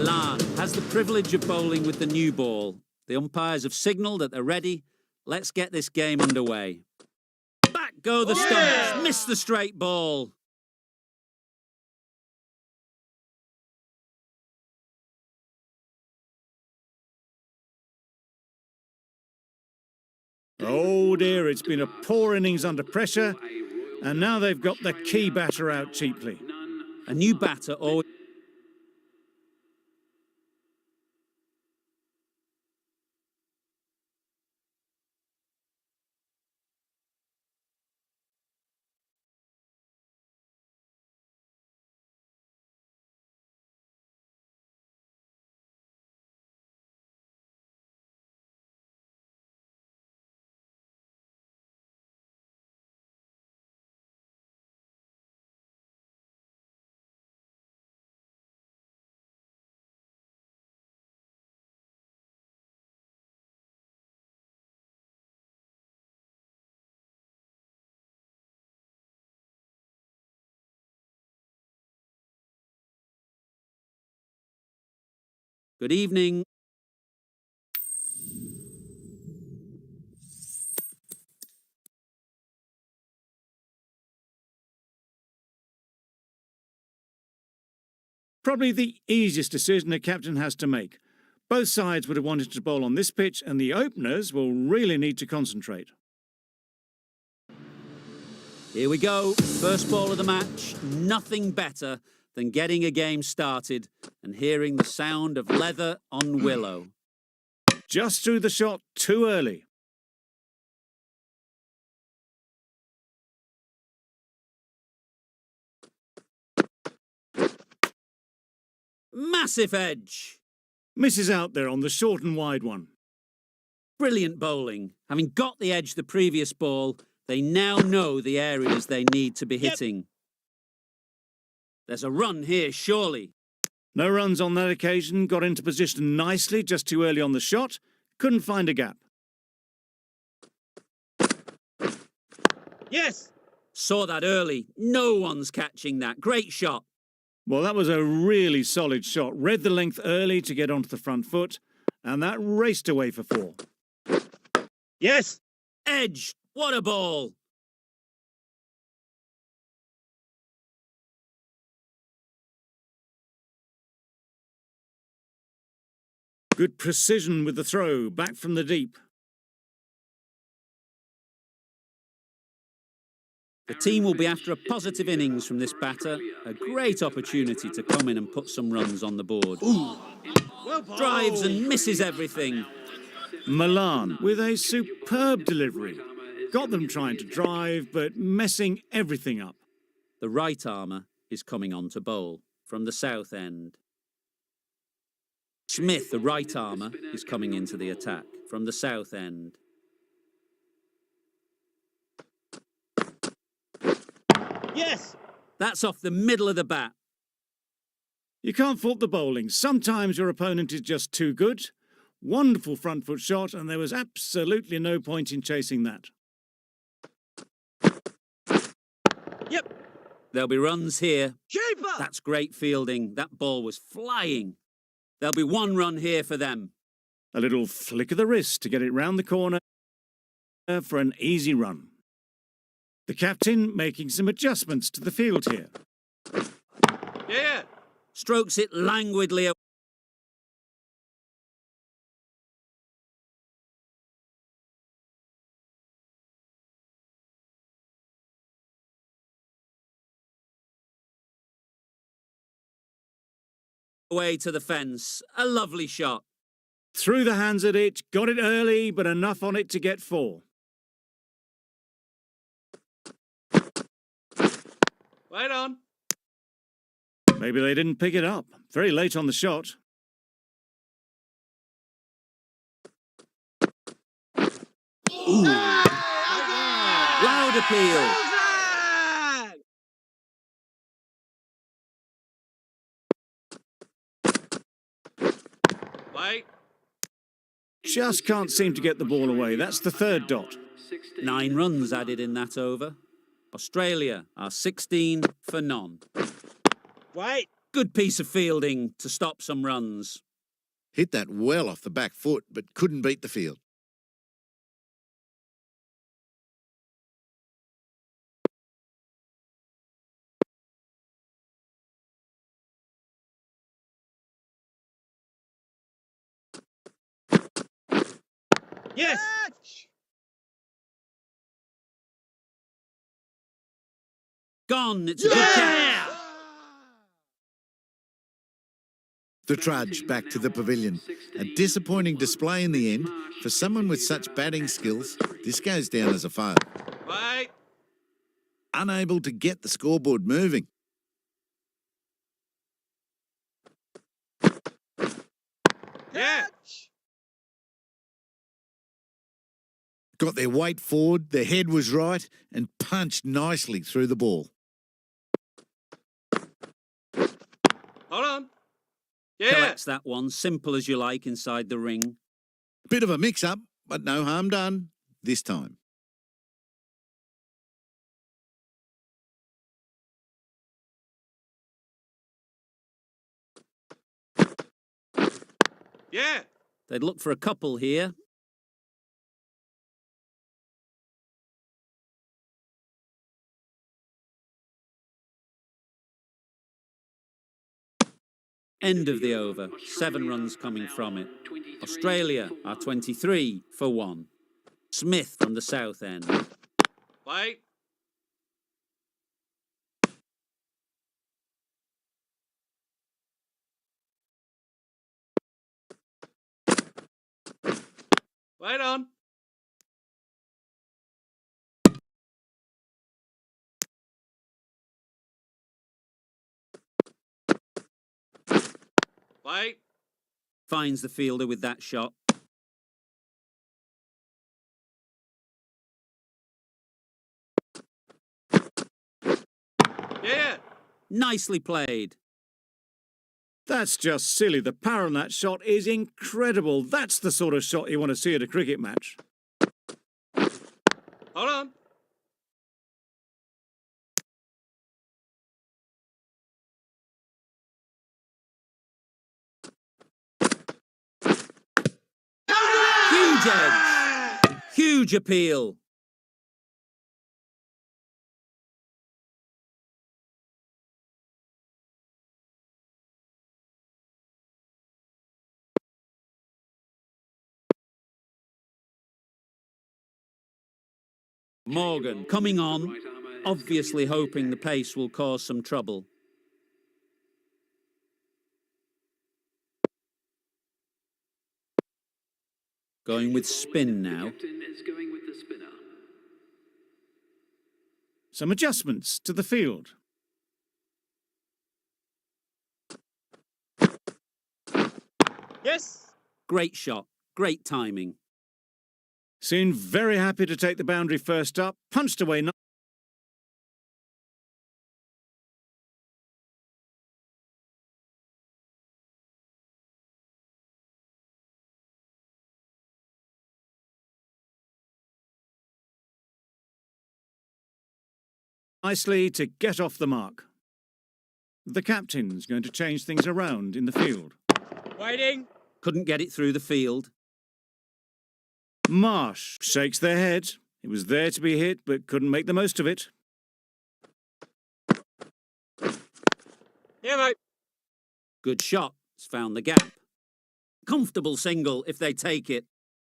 Milan has the privilege of bowling with the new ball. The umpires have signalled that they're ready. Let's get this game underway. Back go the stumps. Miss the straight ball. Oh dear, it's been a poor innings under pressure, and now they've got the key batter out cheaply. A new batter always... Good evening. Probably the easiest decision a captain has to make. Both sides would have wanted to bowl on this pitch, and the openers will really need to concentrate. Here we go. First ball of the match. Nothing better than getting a game started and hearing the sound of leather on willow. Just threw the shot too early. Massive edge. Misses out there on the short and wide one. Brilliant bowling. Having got the edge the previous ball, they now know the areas they need to be hitting. There's a run here, surely. No runs on that occasion, got into position nicely, just too early on the shot. Couldn't find a gap. Yes! Saw that early. No one's catching that. Great shot. Well, that was a really solid shot. Read the length early to get onto the front foot, and that raced away for 4. Yes! Edge! What a ball! Good precision with the throw, back from the deep. The team will be after a positive innings from this batter. A great opportunity to come in and put some runs on the board. Ooh. Drives and misses everything. Milan with a superb delivery. Got them trying to drive, but messing everything up. The right armour is coming on to bowl from the south end. Smith, the right armour, is coming into the attack from the south end. Yes! That's off the middle of the bat. You can't fault the bowling. Sometimes your opponent is just too good. Wonderful front foot shot, and there was absolutely no point in chasing that. Yep. There'll be runs here. Keeper! That's great fielding. That ball was flying. There'll be 1 run here for them. A little flick of the wrist to get it round the corner for an easy run. The captain making some adjustments to the field here. Yeah. Strokes it languidly. Away to the fence. A lovely shot. Threw the hands at it, got it early, but enough on it to get 4. Wait on. Maybe they didn't pick it up. Very late on the shot. Ooh. Loud appeal. Wait. Just can't seem to get the ball away. That's the 3rd dot. 9 runs added in that over. Australia are 16 for none. Wait. Good piece of fielding to stop some runs. Hit that well off the back foot, but couldn't beat the field. Yes! Gone, it's a good catch. The trudge back to the pavilion. A disappointing display in the end. For someone with such batting skills, this goes down as a fail. Right. Unable to get the scoreboard moving. Yeah. Got their weight forward, their head was right, and punched nicely through the ball. Hold on. Yeah. Collects that one, simple as you like, inside the ring. Bit of a mix-up, but no harm done this time. Yeah. They'd look for a couple here. End of the over. 7 runs coming from it. Australia are 23 for 1. Smith from the south end. Wait. Wait on. Wait. Finds the fielder with that shot. Yeah. Nicely played. That's just silly. The power on that shot is incredible. That's the sort of shot you want to see at a cricket match. Hold on. Huge edge. Huge appeal. Morgan coming on, obviously hoping the pace will cause some trouble. Going with spin now. Some adjustments to the field. Yes. Great shot, great timing. Seemed very happy to take the boundary first up, punched away nicely to get off the mark. The captain's going to change things around in the field. Waiting. Couldn't get it through the field. Marsh shakes their head. It was there to be hit, but couldn't make the most of it. Yeah, mate. Good shot. It's found the gap. Comfortable single if they take it.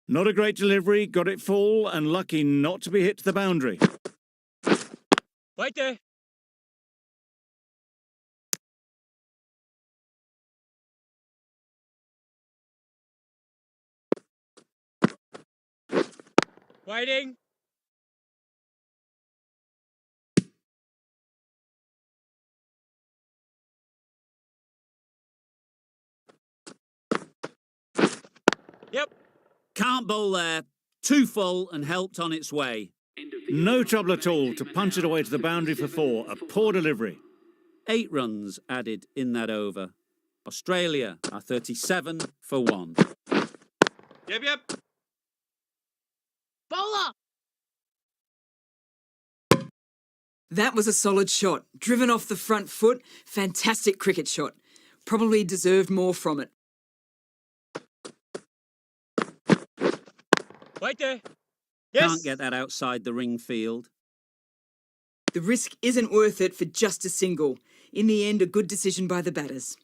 Not a great delivery, got it full and lucky not to be hit to the boundary. Wait there. Waiting. Yep. Can't bowl there. Too full and helped on its way. No trouble at all to punch it away to the boundary for 4. A poor delivery. 8 runs added in that over. Australia are 37 for 1. Yep. Bowler! That was a solid shot. Driven off the front foot. Fantastic cricket shot. Probably deserved more from it. Right there. Yes. Can't get that outside the ring field. The risk isn't worth it for just a single. In the end, a good decision by the batters.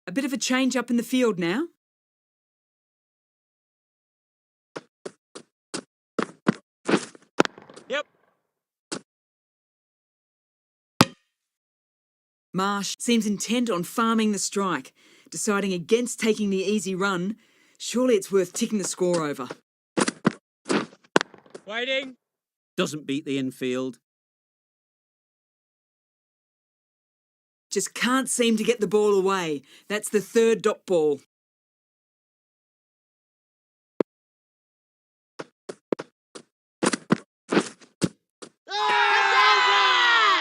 A bit of a change up in the field now. Yep. Marsh seems intent on farming the strike, deciding against taking the easy run. Surely it's worth ticking the score over. Waiting. Doesn't beat the infield. Just can't seem to get the ball away. That's the third dot ball.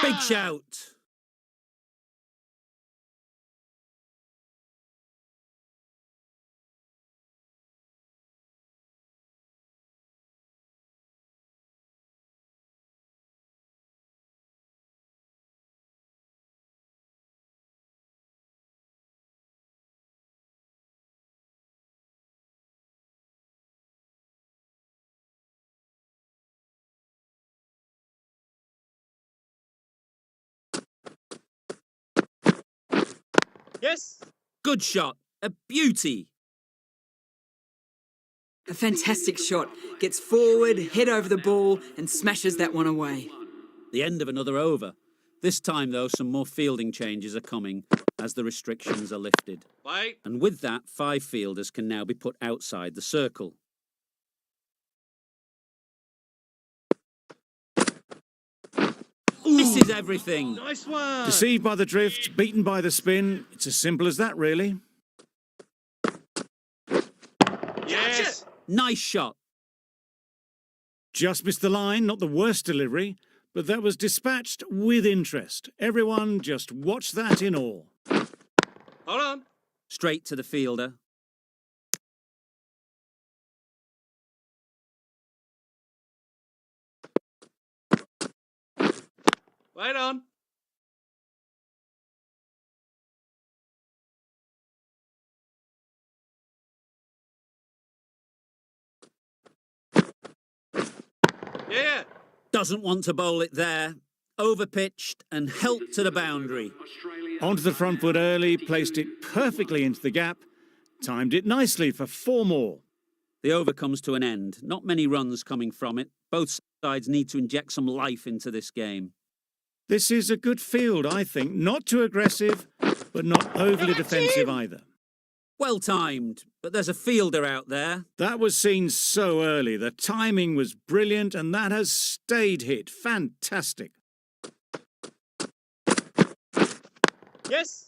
Big shout. Yes. Good shot. A beauty. A fantastic shot. Gets forward, head over the ball and smashes that one away. The end of another over. This time, though, some more fielding changes are coming as the restrictions are lifted. Wait. And with that, 5 fielders can now be put outside the circle. Misses everything. Nice one. Deceived by the drift, beaten by the spin. It's as simple as that, really. Yes. Nice shot. Just missed the line, not the worst delivery, but that was dispatched with interest. Everyone just watched that in awe. Hold on. Straight to the fielder. Wait on. Yeah. Doesn't want to bowl it there. Overpitched and helped to the boundary. Onto the front foot early, placed it perfectly into the gap, timed it nicely for 4 more. The over comes to an end. Not many runs coming from it. Both sides need to inject some life into this game. This is a good field, I think. Not too aggressive, but not overly defensive either. Well timed, but there's a fielder out there. That was seen so early. The timing was brilliant, and that has stayed hit. Fantastic. Yes.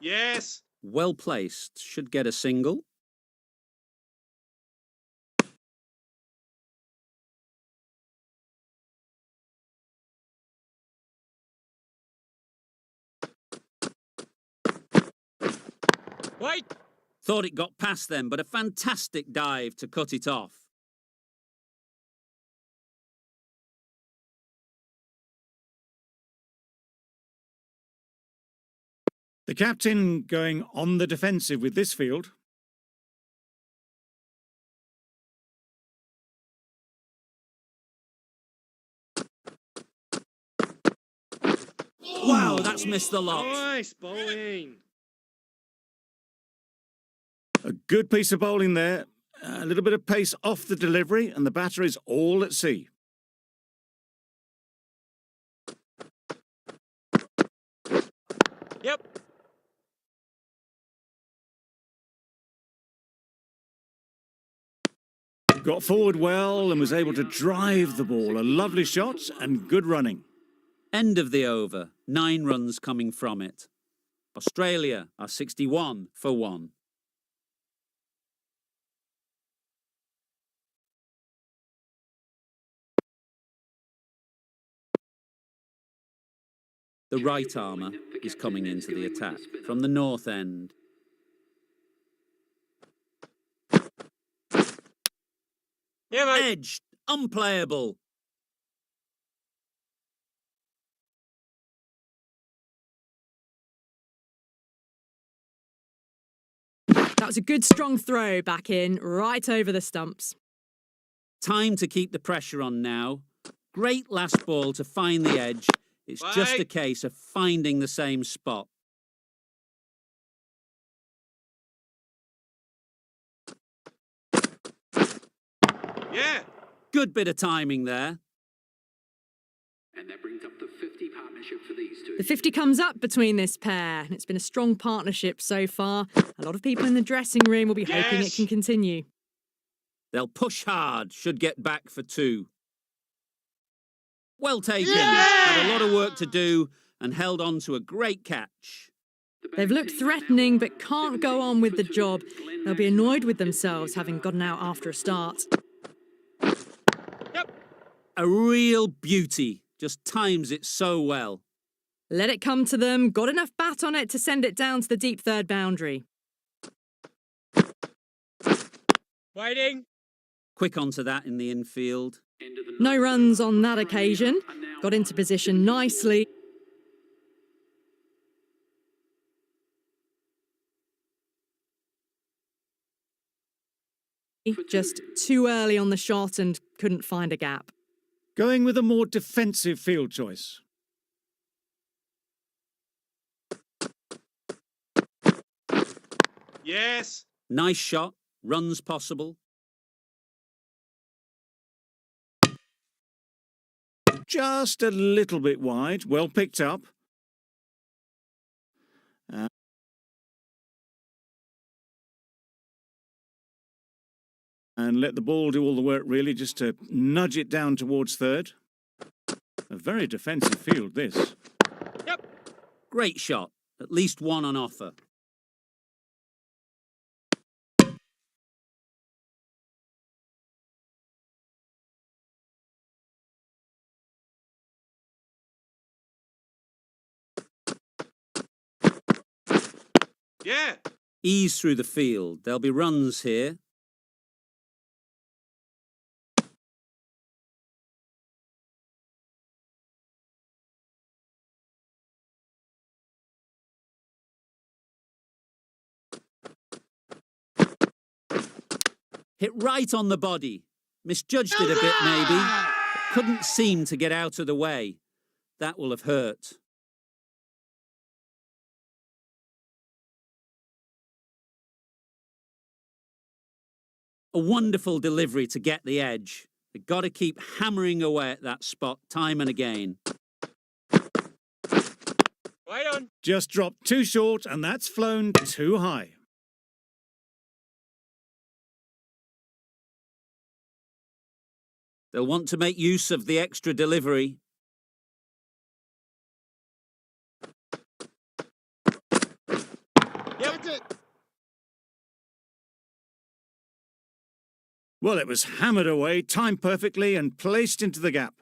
Yes. Well placed. Should get a single. Wait. Thought it got past them, but a fantastic dive to cut it off. The captain going on the defensive with this field. Wow, that's missed the lot. Nice bowling. A good piece of bowling there. A little bit of pace off the delivery, and the batter is all at sea. Yep. Got forward well and was able to drive the ball. A lovely shot and good running. End of the over. 9 runs coming from it. Australia are 61 for 1. The right armour is coming into the attack from the north end. Yeah, mate. Edged, unplayable. That was a good strong throw back in, right over the stumps. Time to keep the pressure on now. Great last ball to find the edge. It's just a case of finding the same spot. Yeah. Good bit of timing there. And that brings up the 50 partnership for these two. The 50 comes up between this pair, and it's been a strong partnership so far. A lot of people in the dressing room will be hoping it can continue. They'll push hard, should get back for 2. Well taken. Yeah! Had a lot of work to do and held on to a great catch. They've looked threatening but can't go on with the job. They'll be annoyed with themselves having gotten out after a start. Yep. A real beauty. Just times it so well. Let it come to them. Got enough bat on it to send it down to the deep third boundary. Waiting. Quick onto that in the infield. No runs on that occasion. Got into position nicely. Just too early on the shot and couldn't find a gap. Going with a more defensive field choice. Yes. Nice shot. Runs possible. Just a little bit wide. Well picked up. And let the ball do all the work, really, just to nudge it down towards third. A very defensive field, this. Yep. Great shot. At least 1 on offer. Yeah. Ease through the field. There'll be runs here. Hit right on the body. Misjudged it a bit, maybe. Couldn't seem to get out of the way. That will have hurt. A wonderful delivery to get the edge. They've got to keep hammering away at that spot time and again. Wait on. Just dropped too short, and that's flown too high. They'll want to make use of the extra delivery. Yep. Well, it was hammered away, timed perfectly, and placed into the gap.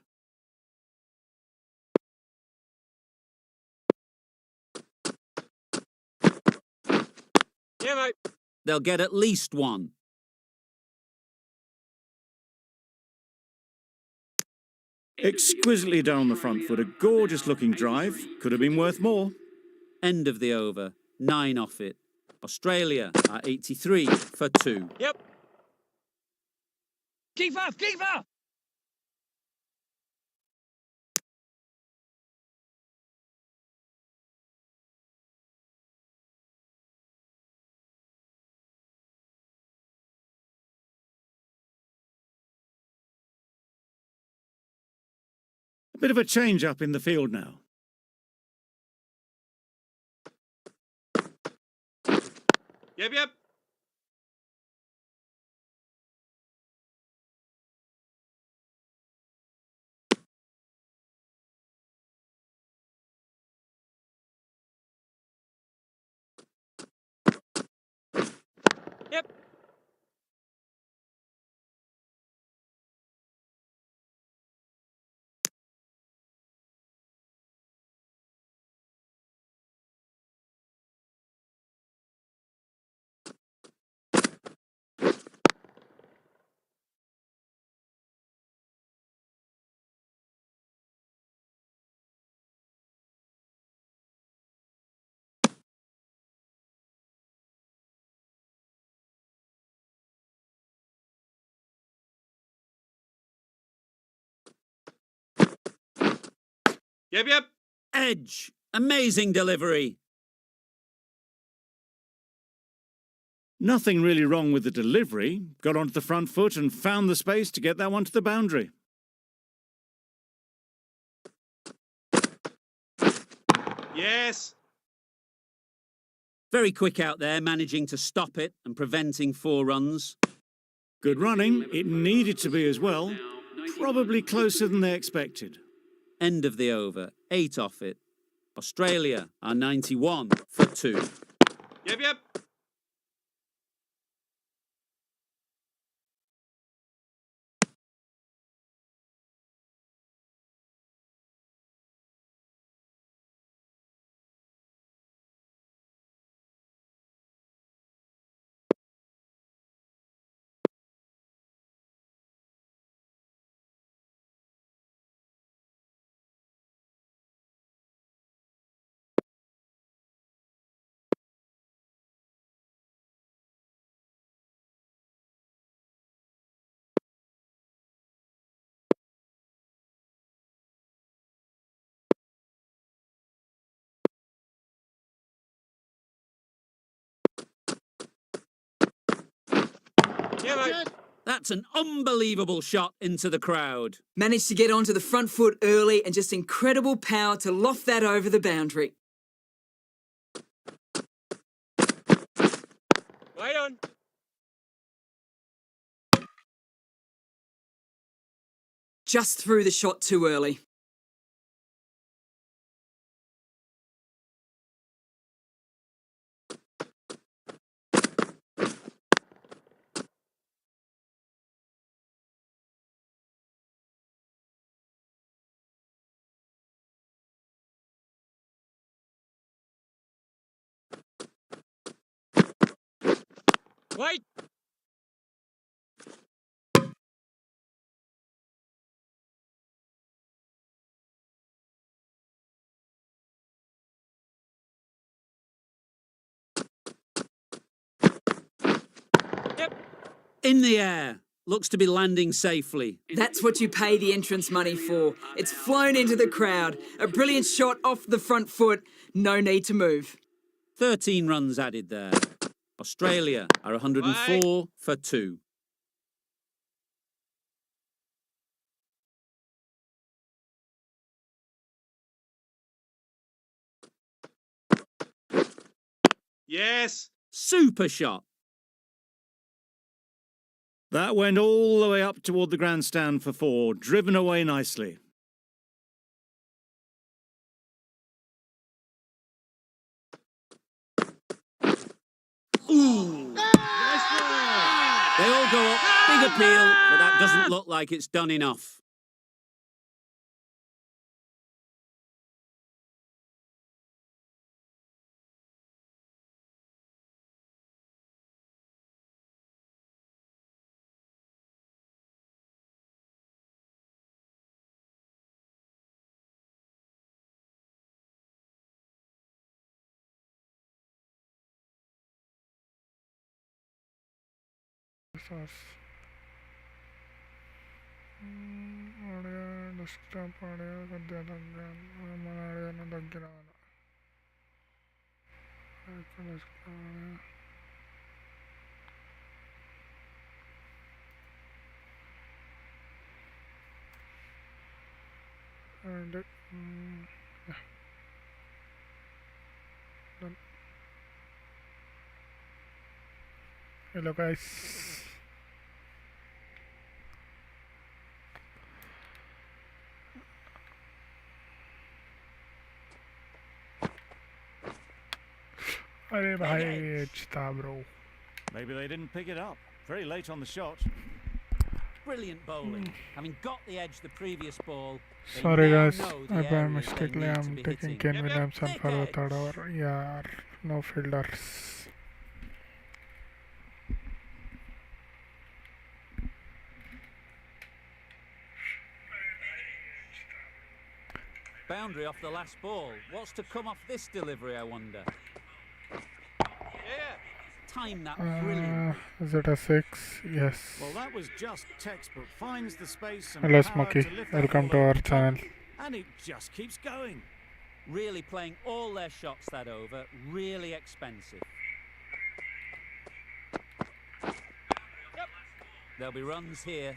Yeah, mate. They'll get at least 1. Exquisitely down the front foot, a gorgeous looking drive. Could have been worth more. End of the over. 9 off it. Australia are 83 for 2. Yep. Keeper! Keeper! A bit of a change up in the field now. Yep, yep. Yep. Yep, yep. Edge. Amazing delivery. Nothing really wrong with the delivery. Got onto the front foot and found the space to get that one to the boundary. Yes. Very quick out there, managing to stop it and preventing 4 runs. Good running. It needed to be as well. Probably closer than they expected. End of the over. 8 off it. Australia are 91 for 2. Yep, yep. Yeah, mate. That's an unbelievable shot into the crowd. Managed to get onto the front foot early and just incredible power to loft that over the boundary. Wait on. Just threw the shot too early. Wait. Yep. In the air. Looks to be landing safely. That's what you pay the entrance money for. It's flown into the crowd. A brilliant shot off the front foot. No need to move. 13 runs added there. Australia are 104 for 2. Yes. Super shot. That went all the way up toward the grandstand for 4, driven away nicely. Ooh. They all go up. Big appeal, but that doesn't look like it's done enough. Hello guys. अरे भाई as था bro. Maybe they didn't pick it up. Very late on the shot. Brilliant bowling. Having got the edge the previous ball, they Sorry now guys, know the I by areas they mistakenly need to I'm be taking hitting. Ken Williamson Thick for the edge. third over. Yeah, no fielders. Boundary off the last ball. What's to come off this delivery, I wonder? Yeah. Time that brilliant. Is it a 6? Yes. Well, that was just textbook. Finds the space and Hello power Smokey, to lift that welcome ball to over our the top, channel. and it just keeps going. Really playing all their shots that over. Really expensive. Yep. There'll be runs here.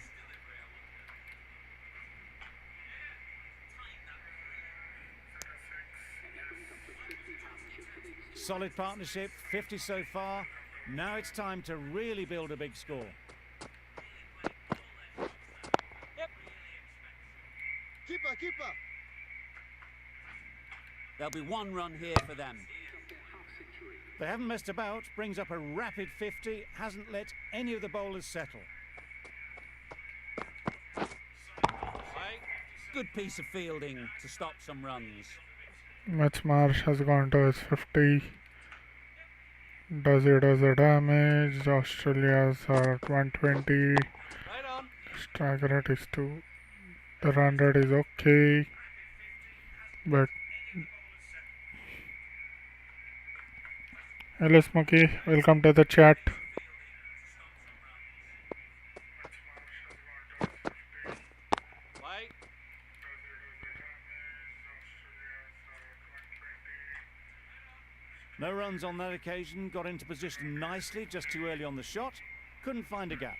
Solid partnership, 50 so far. Now it's time to really build a big score. Yep. Keeper. There'll be one run here for them. They haven't messed about, brings up a rapid 50, hasn't let any of the bowlers settle. Right. Good piece of fielding to stop some runs. Mitch Marsh has gone to his 50. Does the damage. Australia's are 120. Right on. Strike rate is 2. The run rate is okay. But hello Smokey, welcome to the chat. Right. No runs on that occasion, got into position nicely, just too early on the shot. Couldn't find a gap.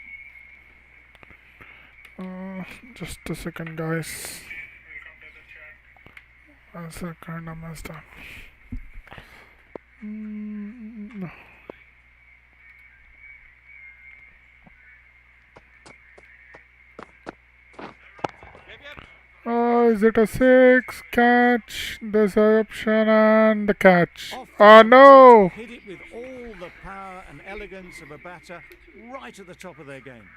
Just a second guys. A second, I messed up. No. Yep. Oh, is it a 6? Catch. There's an option and the catch. Off the Oh top no! foot, hit it with all the power and elegance of a batter, right at the top of their game.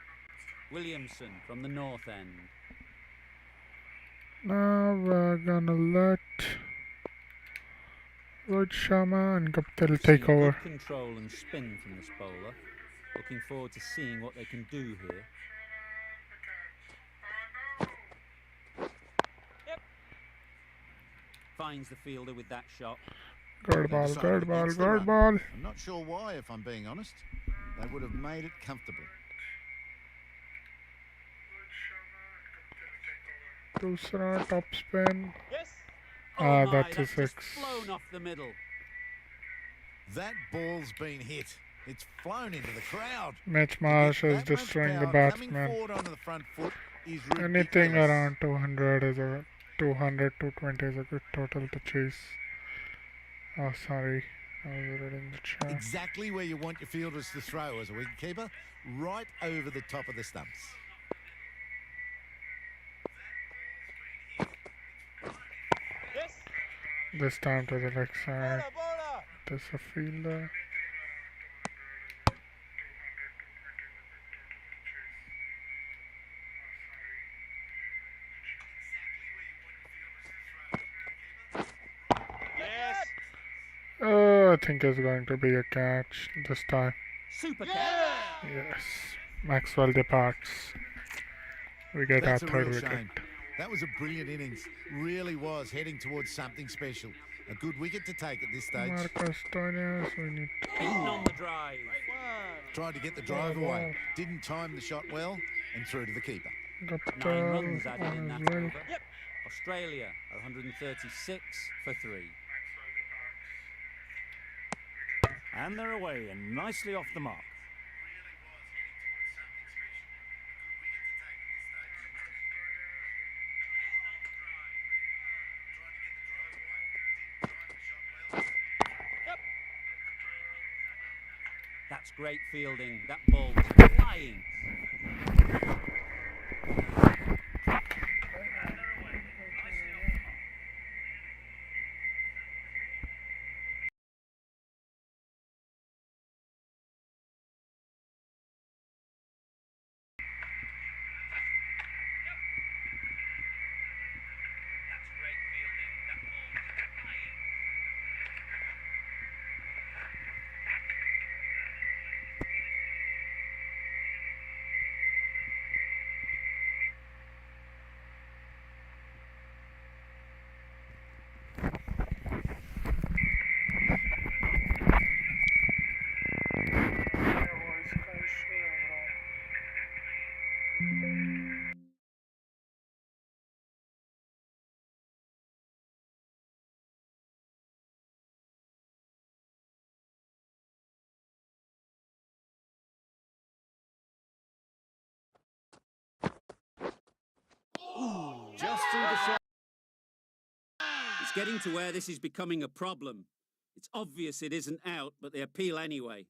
Williamson from the north end. Now we're gonna let Rohit Sharma and Guptill take Seeing over. good control and spin from this bowler. Looking forward to seeing what they can do here. Yep. Finds the fielder with that shot. Good ball, good ball, good ball. I'm not sure why, if I'm being honest. They would have made it comfortable. Dusra top spin. Yes. Ah, my, that's a just 6. flown off the middle. That ball's been hit. It's flown into the crowd. Mitch Marsh is That much destroying the power coming batsman. forward onto the front foot is Anything ridiculous. around 200 is a 200, 220 is a good total to chase. Oh, sorry. I was reading the chat. Exactly where you want your fielders to throw as a wicketkeeper, right over the top of the stumps. Yes. This time to the leg side. Bowler. There's a fielder. Yes. Oh, I think it's going to be a catch this time. Super catch. Yeah. Yes. Maxwell departs. We get That's our a third real wicket. shame. That was a brilliant innings. Really was heading towards something special. A good wicket to take at this stage. Marcus Stoinis, we need Beaten on the drive. Right one. Tried to get the drive away. Didn't time the shot well and through to the keeper. 9 Guptill runs added in on that as well. over. Australia are 136 for 3. And they're away and nicely off the mark. That's great fielding. That ball was flying. Just through the shot. It's getting to where this is becoming a problem. It's obvious it isn't out, but they appeal anyway.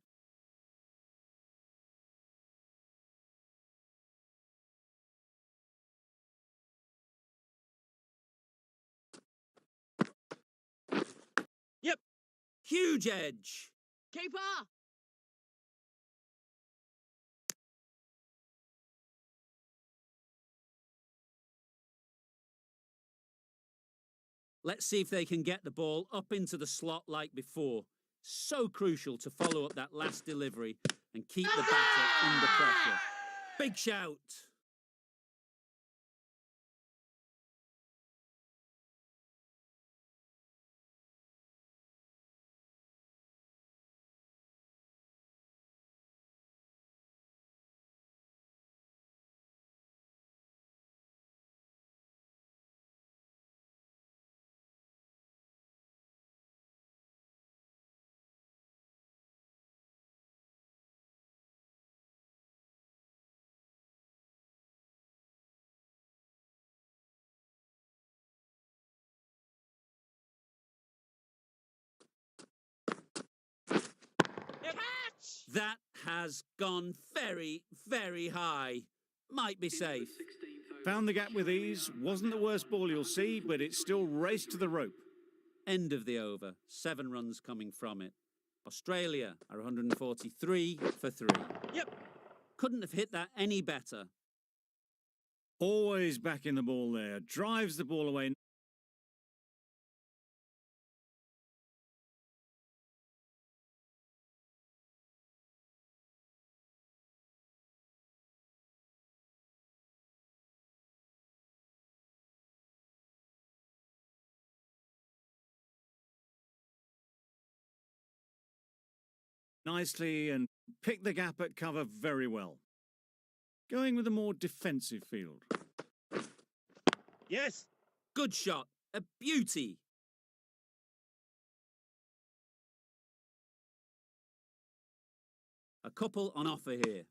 Yep. Huge edge. Keeper! Let's see if they can get the ball up into the slot like before. So crucial to follow up that last delivery and keep the batter under pressure. Big shout. Catch! That has gone very, very high. Might be safe. Found the gap with ease. Wasn't the worst ball you'll see, but it still raced to the rope. End of the over. 7 runs coming from it. Australia are 143 for 3. Yep. Couldn't have hit that any better. Always backing the ball there. Drives the ball away. Nicely and picked the gap at cover very well. Going with a more defensive field. Yes. Good shot. A beauty. A couple on offer here.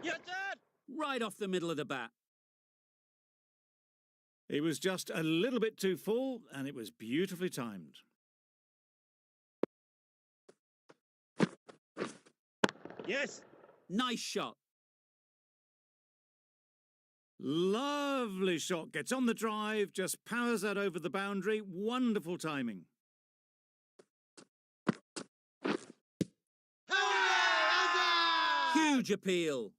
Yes, Dad. Right off the middle of the bat. It was just a little bit too full, and it was beautifully timed. Yes. Nice shot. Lovely shot. Gets on the drive, just powers that over the boundary. Wonderful timing. Huge appeal.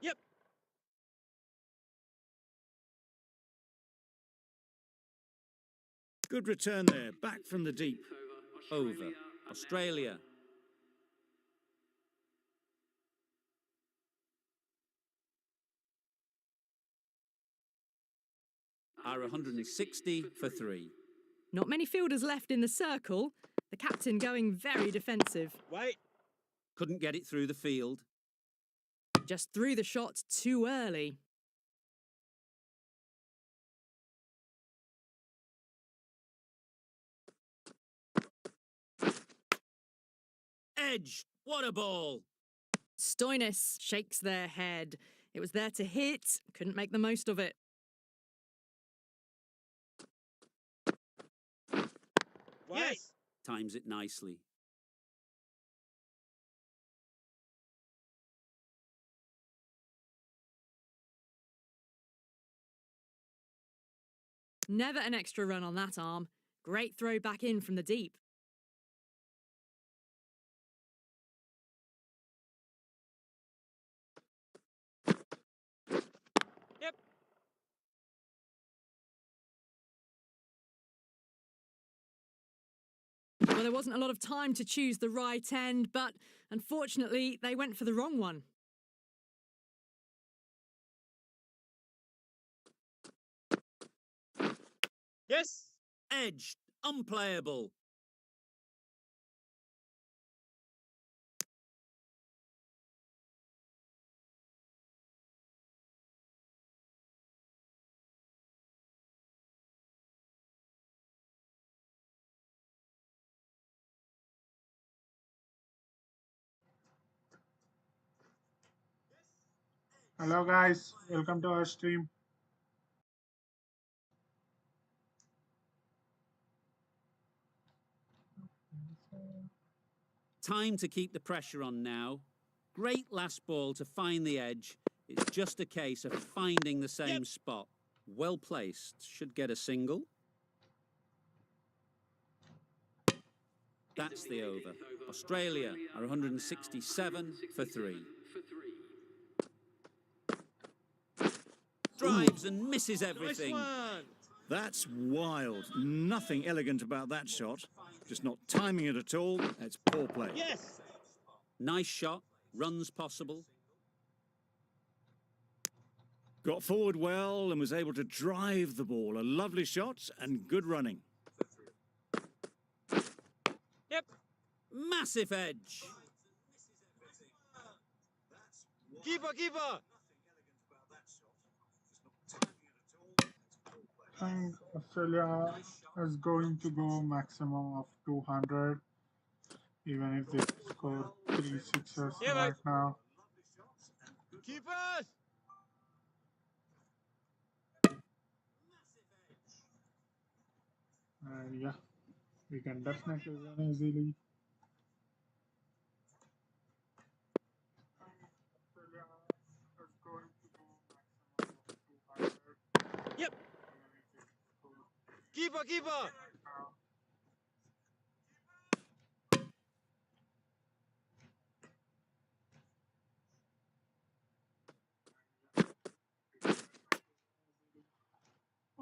Yep. Good return there, back from the deep. Over. Australia are 160 for 3. Not many fielders left in the circle. The captain going very defensive. Wait. Couldn't get it through the field. Just threw the shot too early. Edge! What a ball! Stoinis shakes their head. It was there to hit, couldn't make the most of it. Yes. Times it nicely. Never an extra run on that arm. Great throw back in from the deep. Yep. Well, there wasn't a lot of time to choose the right end, but unfortunately, they went for the wrong one. Yes. Edge! Unplayable! Hello guys, welcome to our stream. Time to keep the pressure on now. Great last ball to find the edge. It's just a case of finding the same spot. Well placed. Should get a single. That's the over. Australia are 167 for 3. Drives and misses everything. Nice one. That's wild. Nothing elegant about that shot. Just not timing it at all. It's poor play. Yes. Nice shot. Runs possible. Got forward well and was able to drive the ball. A lovely shot and good running. Yep. Massive edge. Keeper, keeper. I think Australia is going to go maximum of 200, even if they score 3 sixes Yeah, right now. Keepers. Yeah, we can definitely win easily. Australia is going to go maximum of 200. Yep. Keeper, keeper.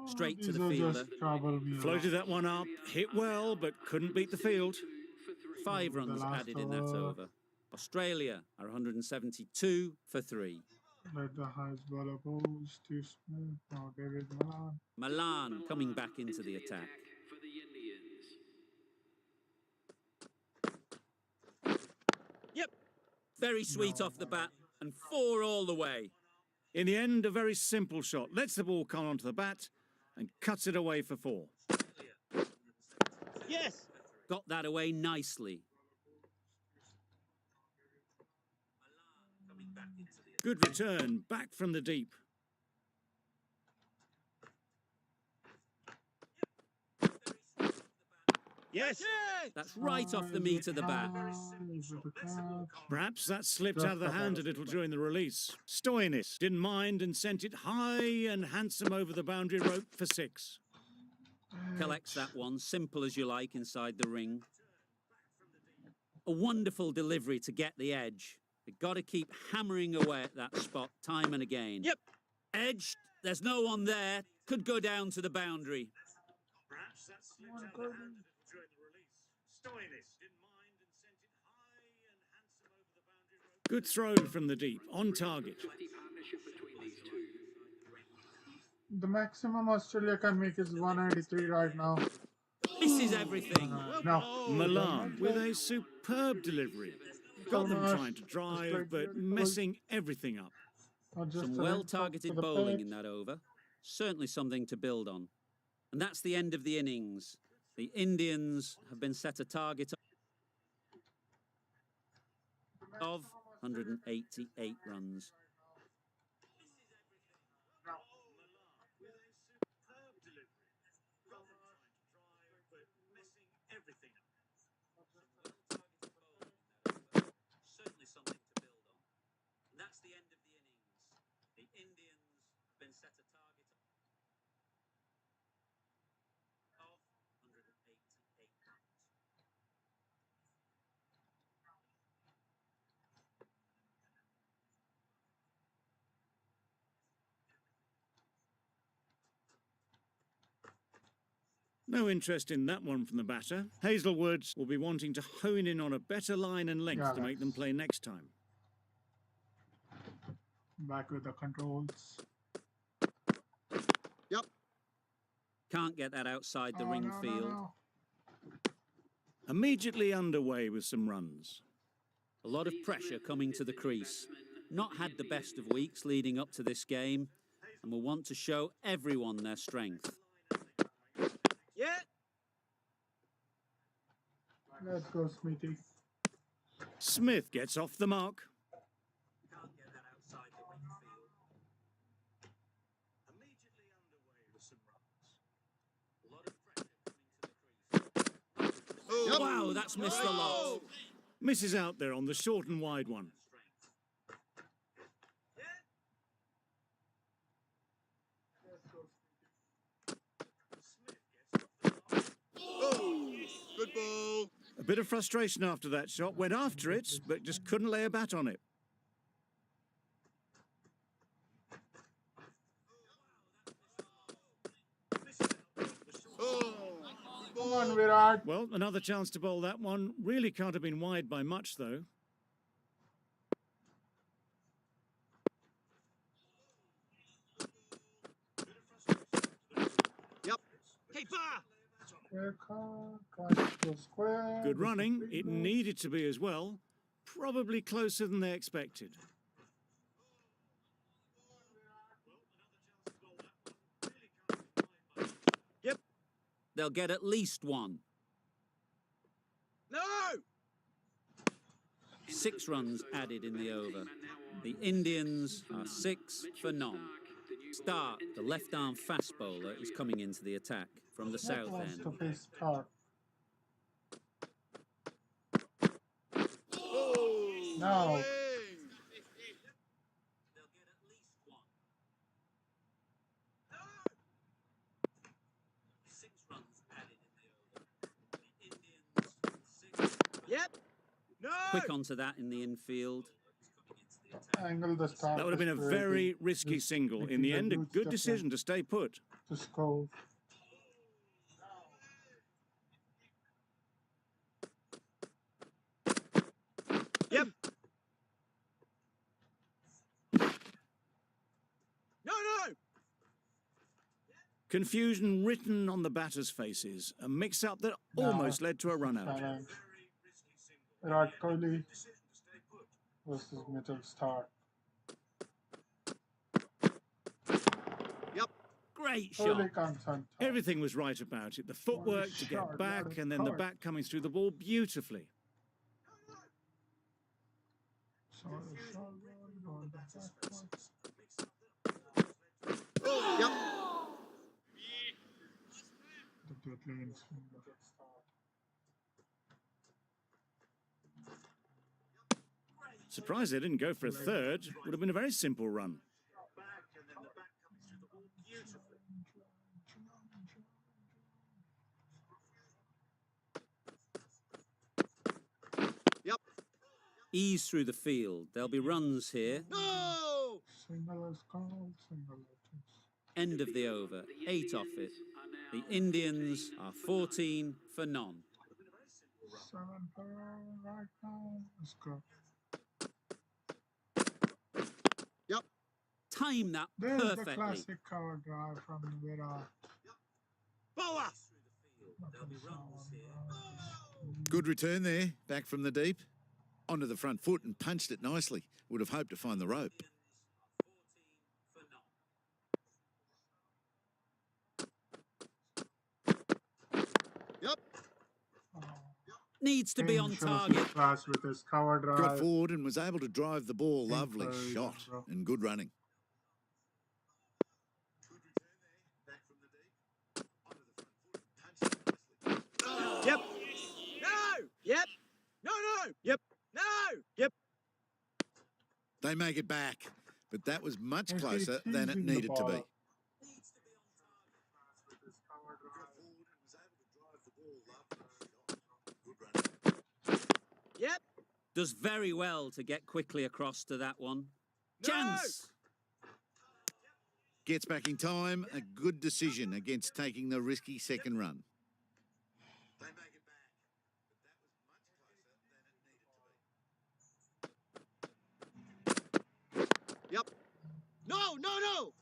Straight to These the are fielder. just trouble me a lot. Floated that one up, hit well, but couldn't beat the field. 5 The runs last added in that over. over. Australia are 172 for 3. Let the highest bowler bowl, Steve Smith, now David Milan. Milan coming back into the attack. For the Indians. Yep. Very sweet off the bat and 4 all the way. In the end, a very simple shot. Lets the ball come onto the bat and cuts it away for 4. Yes. Got that away nicely. Good return, back from the deep. Yes. That's right off the meat of the bat. Perhaps that slipped out of the hand a little during the release. Stoinis didn't mind and sent it high and handsome over the boundary rope for 6. Collects that one, simple as you like, inside the ring. A wonderful delivery to get the edge. They've got to keep hammering away at that spot time and again. Yep. Edged, there's no one there. Could go down to the boundary. Perhaps that slipped out of the hand a little during the release. Stoinis didn't mind and sent it high and handsome over the boundary rope. Good throw from the deep, on target. Partnership between these two. The maximum Australia can make is 193 right now. Misses everything. No. Milan with a superb delivery. Got them Thomas, trying to just drive, like but beautiful. messing everything up. Not just Some a ring well-targeted for the bowling pitch. in that over. Certainly something to build on. And that's the end of the innings. The Indians have been set a target of 188 runs. Certainly something to build on. And that's the end of the innings. The Indians have been set a target of 188 runs. No interest in that one from the batter. Hazelwood will be wanting to hone in on a better line and length to make them play next time. Back with the controls. Can't get that outside the Oh, ring no, field. no. Immediately underway with some runs. A lot of pressure coming to the crease. Not had the best of weeks leading up to this game and will want to show everyone their strength. Yeah. Let's go, Smithy. Smith gets off the mark. Can't get that outside the ring field. Immediately underway with some runs. A lot of pressure coming to the crease. Wow, that's missed a lot. Misses out there on the short and wide one. Good ball. A bit of frustration after that shot. Went after it, but just couldn't lay a bat on it. Come on, Virat. Well, another chance to bowl that one. Really can't have been wide by much, though. Yep. Keeper. Square car. Try to go square. Good running. It needed to be as well. Probably closer than they expected. Yep. They'll get at least one. No. 6 runs added in the over. The Indians are 6 for none. Stark, the left-arm fast bowler, is coming into the attack from the south Wants end. to face Stark. No. They'll get at least one. 6 runs added in the over. The Indians 6. Yep. No. Quick onto that in the infield. Angle the Stark. That would have been a very risky single. In the end, a good decision to stay put. To score. Yep. No. Confusion written on the batters' faces. A mix-up that almost led to a run-out. Challenge. Virat Kohli versus Mitchell Stark. Yep. Great Kohli shot. comes on top. Everything was right about it. The footwork to get back and then the bat coming through the ball beautifully. Yep. Surprised they didn't go for a third. Would have been a very simple run. Yep. Ease through the field. There'll be runs here. No. Single is called, single it is. End of the over. 8 off it. The Indians are 14 for none. 7 for right now. Let's go. Yep. Time that There's the perfectly. classic cover drive from Virat. Bowler. Good return there, back from the deep. Onto the front foot and punched it nicely. Would have hoped to find the rope. Yep. Needs to be Kane on shows target. his class with his cover drive. Got forward and was able to drive the ball. Kane Lovely for a reason, shot bro. and good running. Yep. No. Yep. No, no. Yep. No. Yep. They make it back, but that was much He's closer than it teasing the needed to ball be. up. With his cover drive. Yep. Does very well to get quickly across to that one. No. Chance! Gets back in time, a good decision against taking the risky second run. They make it back, but that was much closer than it needed to be. Yep. No, no, no.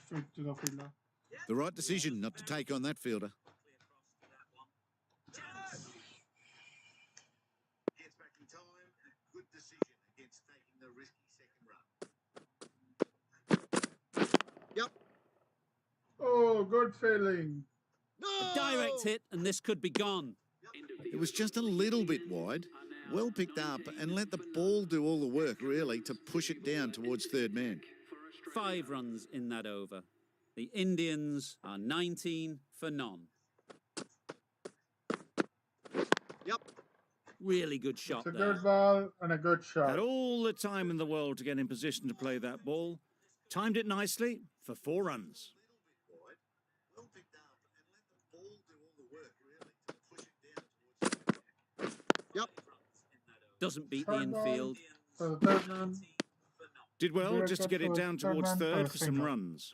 Straight to the fielder. The right decision not to take on that fielder. Gets back in time, a good decision against taking the risky second run. Yep. Oh, good failing. No. A direct hit, and this could be gone. It was just a little bit wide. Well picked up and let the ball do all the work, really, to push it down towards third man. 5 runs in that over. The Indians are 19 for none. Yep. Really good shot It's a there. good ball and a good shot. Had all the time in the world to get in position to play that ball. Timed it nicely for 4 runs. Well picked up and let the ball do all the work, really, to push it down towards. Yep. Doesn't beat the Third ball infield. for the third man. Did well Direct just to hit get it for down third towards man for a third for some single. runs.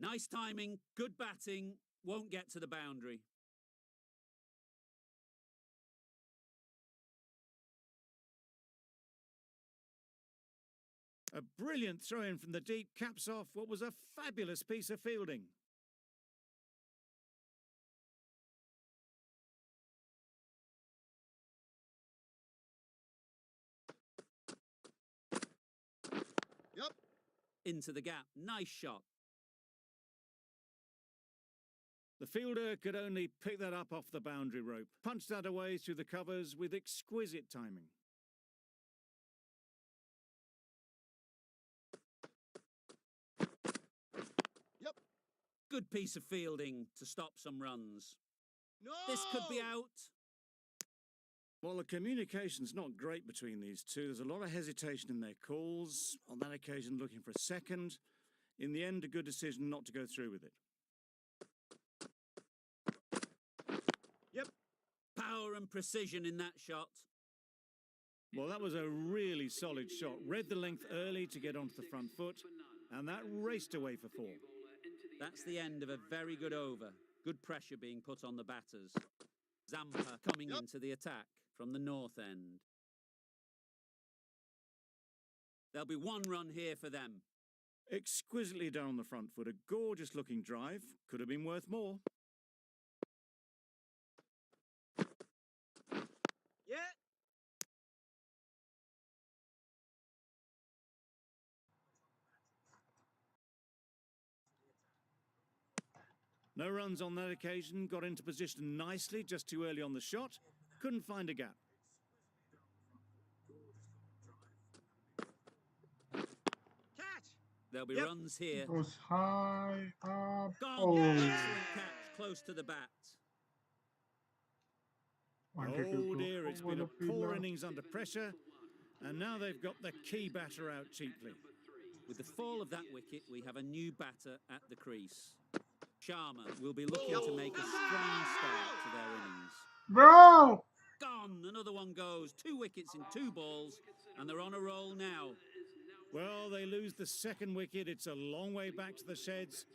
Nice timing, good batting, won't get to the boundary. A brilliant throw-in from the deep caps off what was a fabulous piece of fielding. Yep. Into the gap, nice shot. The fielder could only pick that up off the boundary rope, punched that away through the covers with exquisite timing. Yep. Good piece of fielding to stop some runs. No! This could be out. Well, the communication's not great between these two. There's a lot of hesitation in their calls. On that occasion, looking for a second. In the end, a good decision not to go through with it. Yep. Power and precision in that shot. Well, that was a really solid shot. Read the length early to get onto the front foot, and that raced away for 4. That's the end of a very good over. Good pressure being put on the batters. Zampa coming into the attack from the north end. There'll be 1 run here for them. Exquisitely done on the front foot. A gorgeous looking drive. Could have been worth more. Yeah. No runs on that occasion. Got into position nicely, just too early on the shot. Couldn't find a gap. Catch. There'll be Yep. runs here. Goes high up. Gone. Oh, Excellent catch, close to the bat. wanted to Oh go dear, it's over been a the poor fielder. innings under pressure. And now they've got the key batter out cheaply. With the fall of that wicket, we have a new batter at the crease. Sharma will be looking to make a strong start to their innings. Bro! Gone. Another one goes. 2 wickets in 2 balls, and they're on a roll now. Well, they lose the second wicket. It's a long way back to the sheds.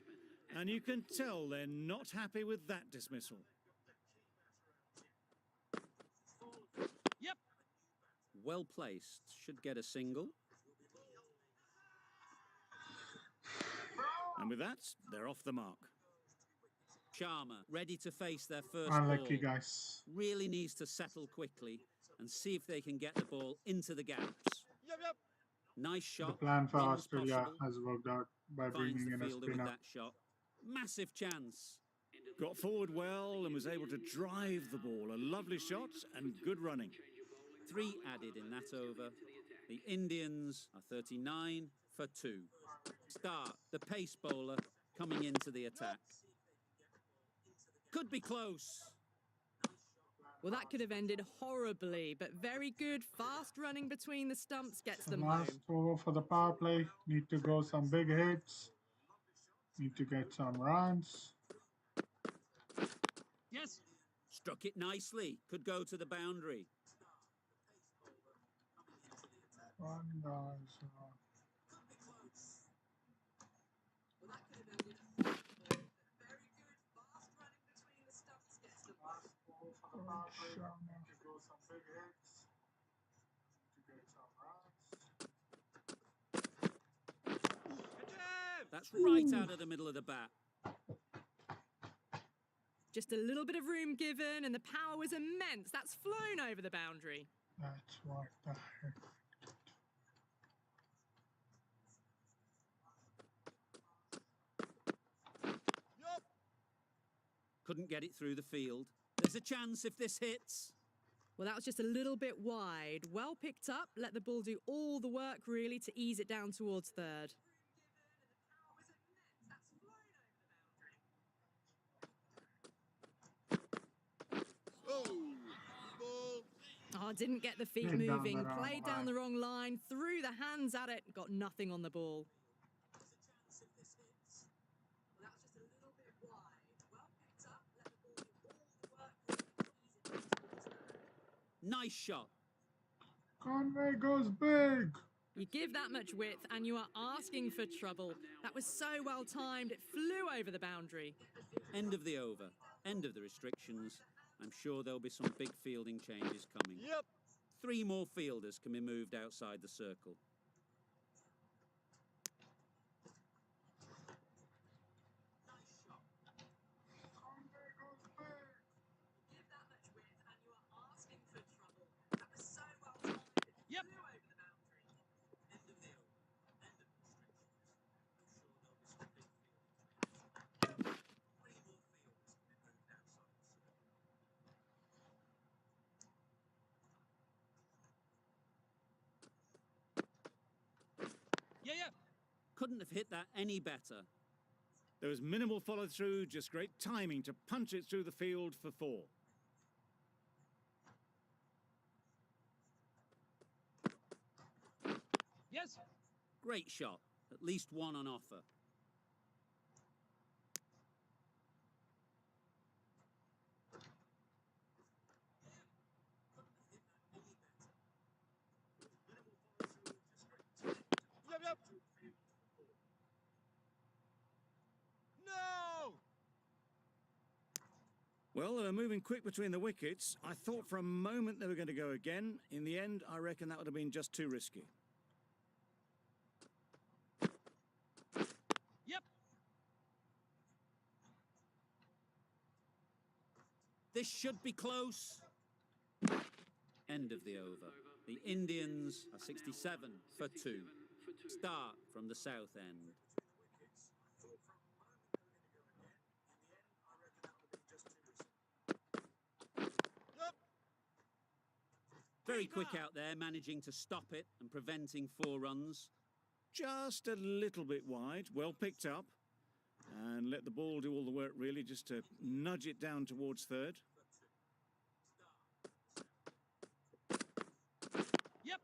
And you can tell they're not happy with that dismissal. Yep. Well placed. Should get a single. And with that, they're off the mark. Sharma ready to face their first Unlucky, ball. guys. Really needs to settle quickly and see if they can get the ball into the gaps. Yep. Yep. Nice The shot. plan for Runs Australia possible. has worked out by Finds bringing the in a fielder with spinner. that shot. Massive chance. Got forward well and was able to drive the ball. A lovely shot and good running. 3 added in that over. The Indians are 39 for 2. Start, the pace bowler, coming into the attack. Could be close. Well, that could have ended horribly, but very good. Fast running between the stumps gets them Last home. over for the power play. Need to go some big hits. Need to get some runs. Yes. Struck it nicely. Could go to the boundary. One does. That's right out of the middle of the bat. Just a little bit of room given, and the power was immense. That's flown over the boundary. That's what the heck. Yep. Couldn't get it through the field. There's a chance if this hits. Well, that was just a little bit wide. Well picked up. Let the ball do all the work, really, to ease it down towards third. Oh. Ball. Oh, didn't get the feet Played down moving. the wrong Played down line. the wrong line. Threw the hands at it. Got nothing on the ball. Nice shot. Conway goes big. You give that much width and you are asking for trouble. That was so well timed, it flew over the boundary. End of the over, end of the restrictions. I'm sure there'll be some big fielding changes coming. Yep. 3 more fielders can be moved outside the circle. Yep. Yeah, yeah. Couldn't have hit that any better. There was minimal follow-through, just great timing to punch it through the field for 4. Yes. Great shot, at least 1 on offer. Yep, yep. No. Well, they were moving quick between the wickets. I thought for a moment they were going to go again. In the end, I reckon that would have been just too risky. Yep. This should be close. End of the over. The Indians are 67 for 2. Start from the south end. Yep. Very quick out there, managing to stop it and preventing 4 runs. Just a little bit wide, well picked up. And let the ball do all the work, really, just to nudge it down towards third. Yep.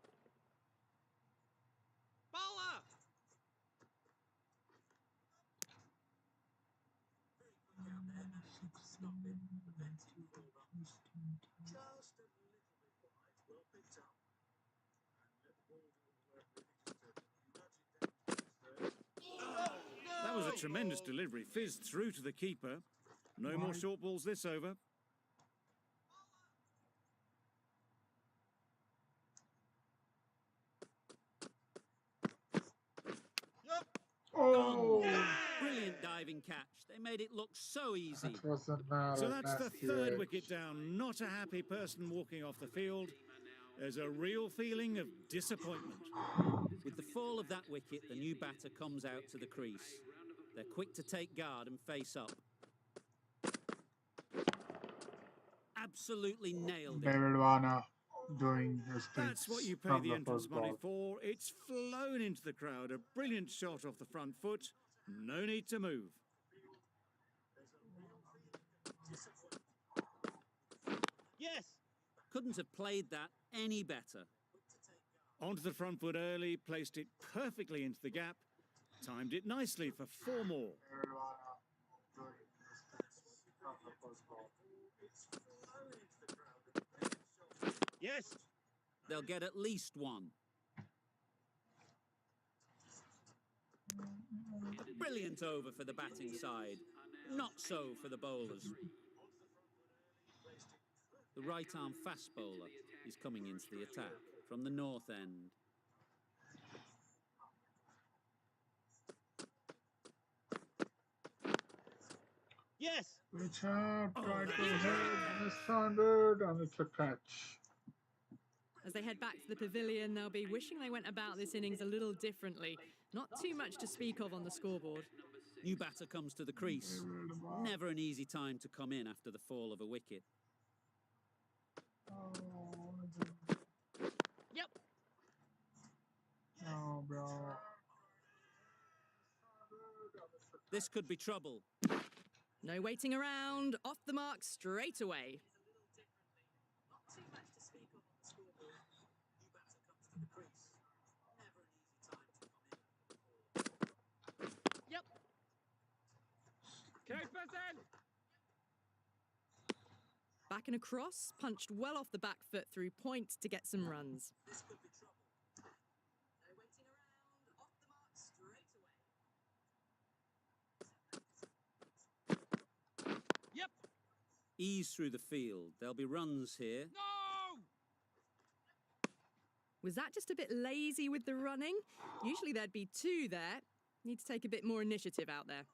Bowler. That was a tremendous delivery, fizzed through to the keeper. No more short balls this over. Yep. Oh, Brilliant diving catch. They made it look so easy. that was a So that's the nasty third edge. wicket down. Not a happy person walking off the field. There's a real feeling of disappointment. With the fall of that wicket, the new batter comes out to the crease. They're quick to take guard and face up. Absolutely nailed it. David Warner doing his things That's what you pay from the the entrance first money ball. for. It's flown into the crowd. A brilliant shot off the front foot. No need to move. Yes. Couldn't have played that any better. Onto the front foot early, placed it perfectly into the gap. Timed it nicely for 4 more. David Warner doing his things from the first ball. Yes. They'll get at least 1. Brilliant over for the batting side. Not so for the bowlers. The right-arm fast bowler is coming into the attack from the north end. Yes. Richard tried to that's hit, mishandled, and it's a catch. As they head back to the pavilion, they'll be wishing they went about this innings a little differently. Not too much to speak of on the scoreboard. New batter comes to the crease. Never an easy time to come in after the fall of a wicket. Oh, Yep. no, bro. This could be trouble. No waiting around, off the mark straight away. Yep. Okay, person. Back and across, punched well off the back foot through point to get some runs. Ease through the field. There'll be runs here. No! Was that just a bit lazy with the running? Usually there'd be two there. Need to take a bit more initiative out there.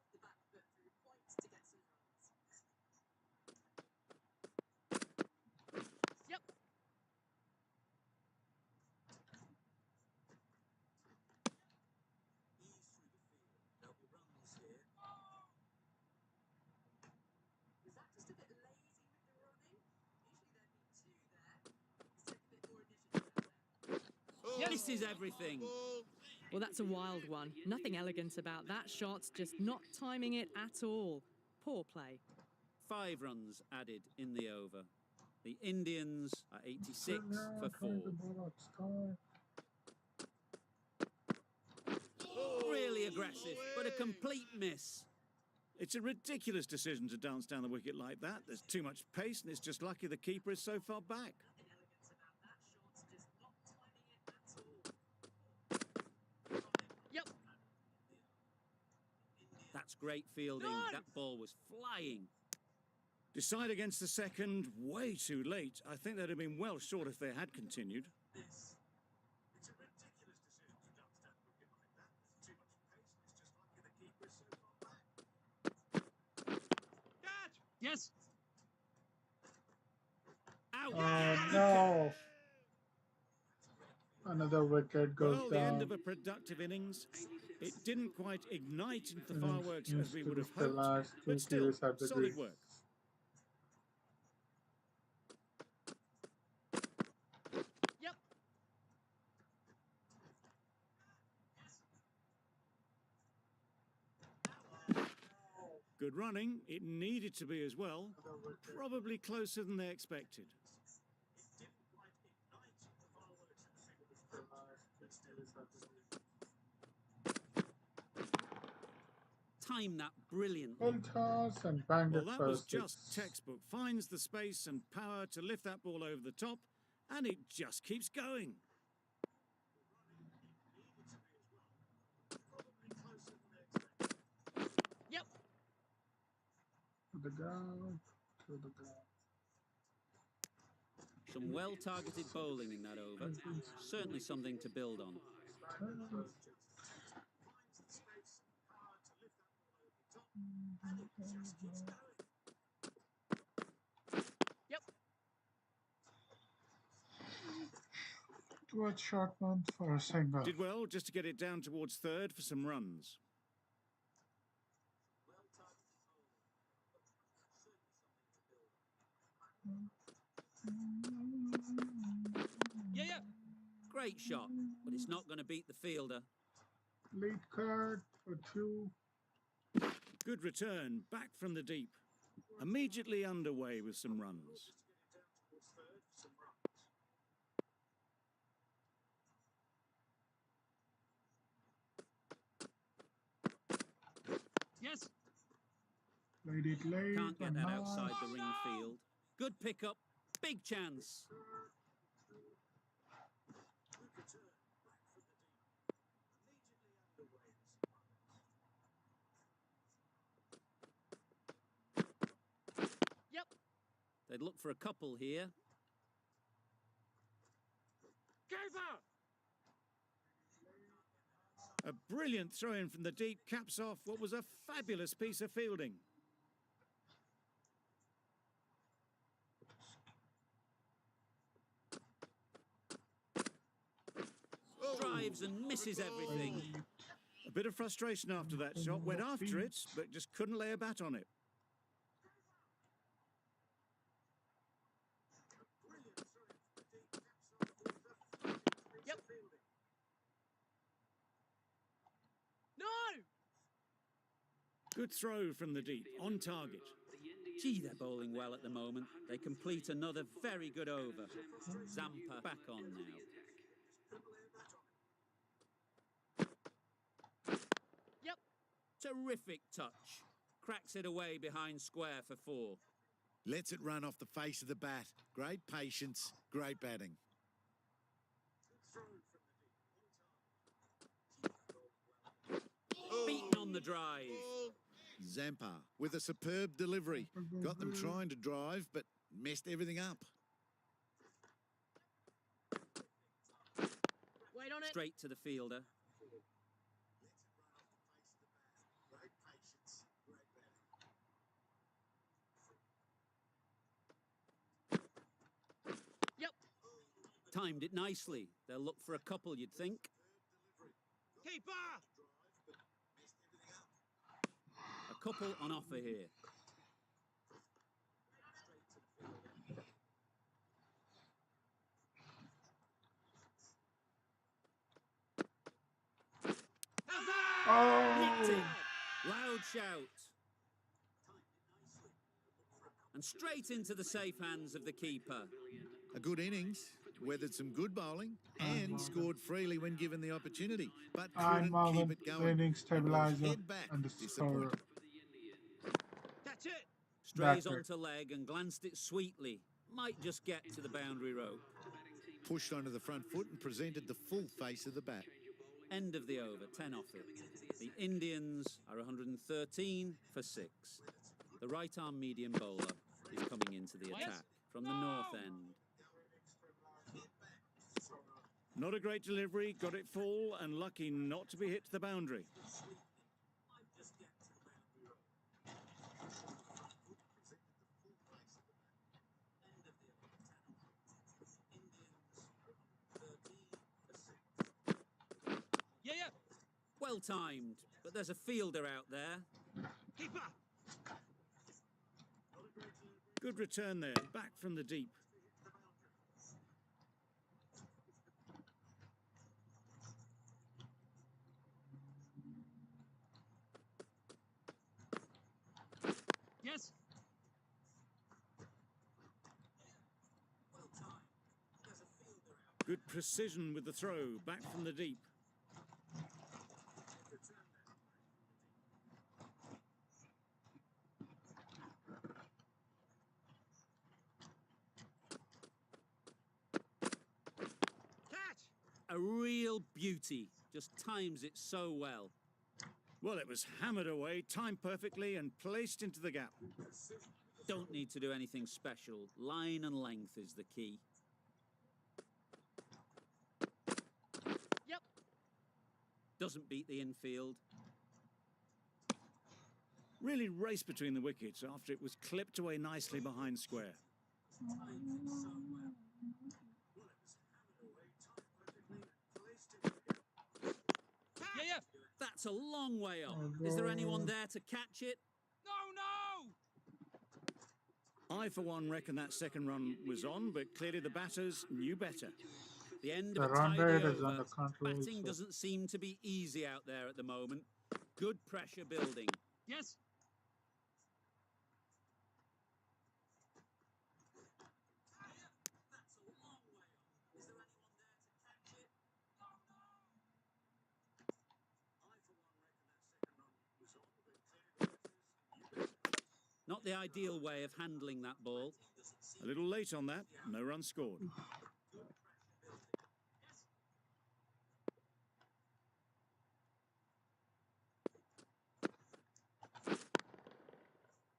Yep. Misses everything. Well, that's a wild one. Nothing elegant about that shot, just not timing it at all. Poor play. 5 runs added in the over. The Indians are 86 for 4. Trying to bowl out Stark. Really aggressive, but a complete miss. It's a ridiculous decision to dance down the wicket like that. There's too much pace, and it's just lucky the keeper is so far back. Yep. That's great fielding. Nice. That ball was flying. Decide against the second, way too late. I think they'd have been well short if they had continued. Catch! Yes. Out. Oh no! Another wicket goes Well, the end down. of a productive innings. It didn't quite ignite into the Innings fireworks used as we to would be have the hoped, last two but still, series at the solid Greens. work. Yep. Good running. It needed to be as well. Probably closer than they expected. Time that brilliantly. Full toss and banged Well, it that for a was just six. textbook. Finds the space and power to lift that ball over the top, and it just keeps going. Yep. To the ground, to the ground. Some well-targeted bowling in that over. Certainly something to build on. Yep. Towards short month for a single. Did well just to get it down towards third for some runs. Yeah, yeah. Great shot, but it's not going to beat the fielder. Lead card for 2. Good return, back from the deep. Immediately underway with some runs. Yes. Played it late. Can't get and that hard. outside the ring field. Good pickup. Big chance. Yep. They'd look for a couple here. Keeper. A brilliant throw-in from the deep caps off what was a fabulous piece of fielding. Drives and misses everything. A bit of frustration after that shot. Went after it, but just couldn't lay a bat on it. Yep. No. Good throw from the deep, on target. Gee, they're bowling well at the moment. They complete another very good over. Zampa back on now. Yep. Terrific touch. Cracks it away behind square for 4. Lets it run off the face of the bat. Great patience, great batting. Beaten on the drive. Zampa with a superb delivery. Got them trying to drive, but messed everything up. Wait on it. Straight to the fielder. Yep. Timed it nicely. They'll look for a couple, you'd think. Keeper. A couple on offer here. Nicked it. Loud shout. And straight into the safe hands of the keeper. A good innings, weathered some good bowling, and scored freely when given the opportunity, but And couldn't Mohammed keep it going. winning And will stabilizer head back and the score. disappointed. Catch it. Strays That's it. onto leg and glanced it sweetly. Might just get to the boundary rope. Pushed onto the front foot and presented the full face of the bat. End of the over, 10 off it. The Indians are 113 for 6. The right-arm medium bowler is coming into the attack from the north end. Not a great delivery, got it full and lucky not to be hit to the boundary. Yeah, yeah. Well timed, but there's a fielder out there. Keeper. Good return there, back from the deep. Yes. Good precision with the throw, back from the deep. Catch. A real beauty, just times it so well. Well, it was hammered away, timed perfectly and placed into the gap. Don't need to do anything special. Line and length is the key. Yep. Doesn't beat the infield. Really raced between the wickets after it was clipped away nicely behind square. Yeah, yeah. That's a long way off. Is there anyone there to catch it? No, no. I, for one, reckon that second run was on, but clearly the batters knew better. The end The of a run tidy rate is over. under control. Batting So doesn't seem to be easy out there at the moment. Good pressure building. Yes. Not the ideal way of handling that ball. A little late on that, no run scored.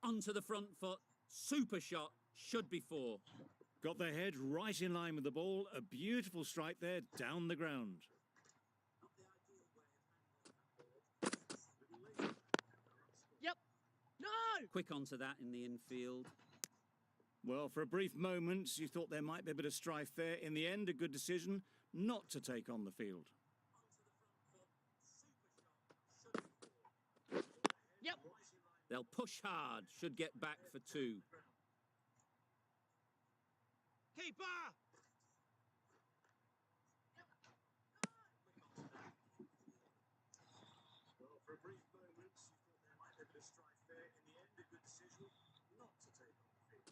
Onto the front foot. Super shot. Should be 4. Got their head right in line with the ball. A beautiful strike there, down the ground. Yep. No. Quick onto that in the infield. Well, for a brief moment, you thought there might be a bit of strife there. In the end, a good decision not to take on the field. Yep. They'll push hard. Should get back for 2. Keeper. Well, for a brief moment, you thought there might be a bit of strife there. In the end, a good decision not to take on the field.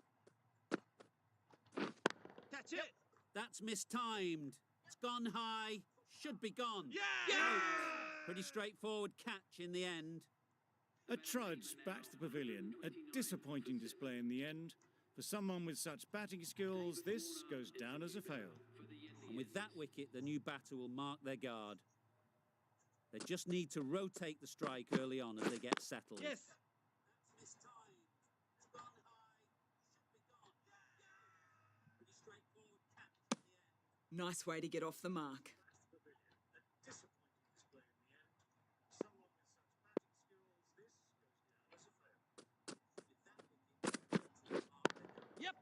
Catch it. That's mistimed. It's gone high. Should be gone. Yeah. Out. Pretty straightforward catch in the end. A trudge back to the pavilion. A disappointing display in the end. For someone with such batting skills, this goes down as a fail. And with that wicket, the new batter will mark their guard. They just need to rotate the strike early on as they get settled. Yes. Nice way to get off the mark. Yep.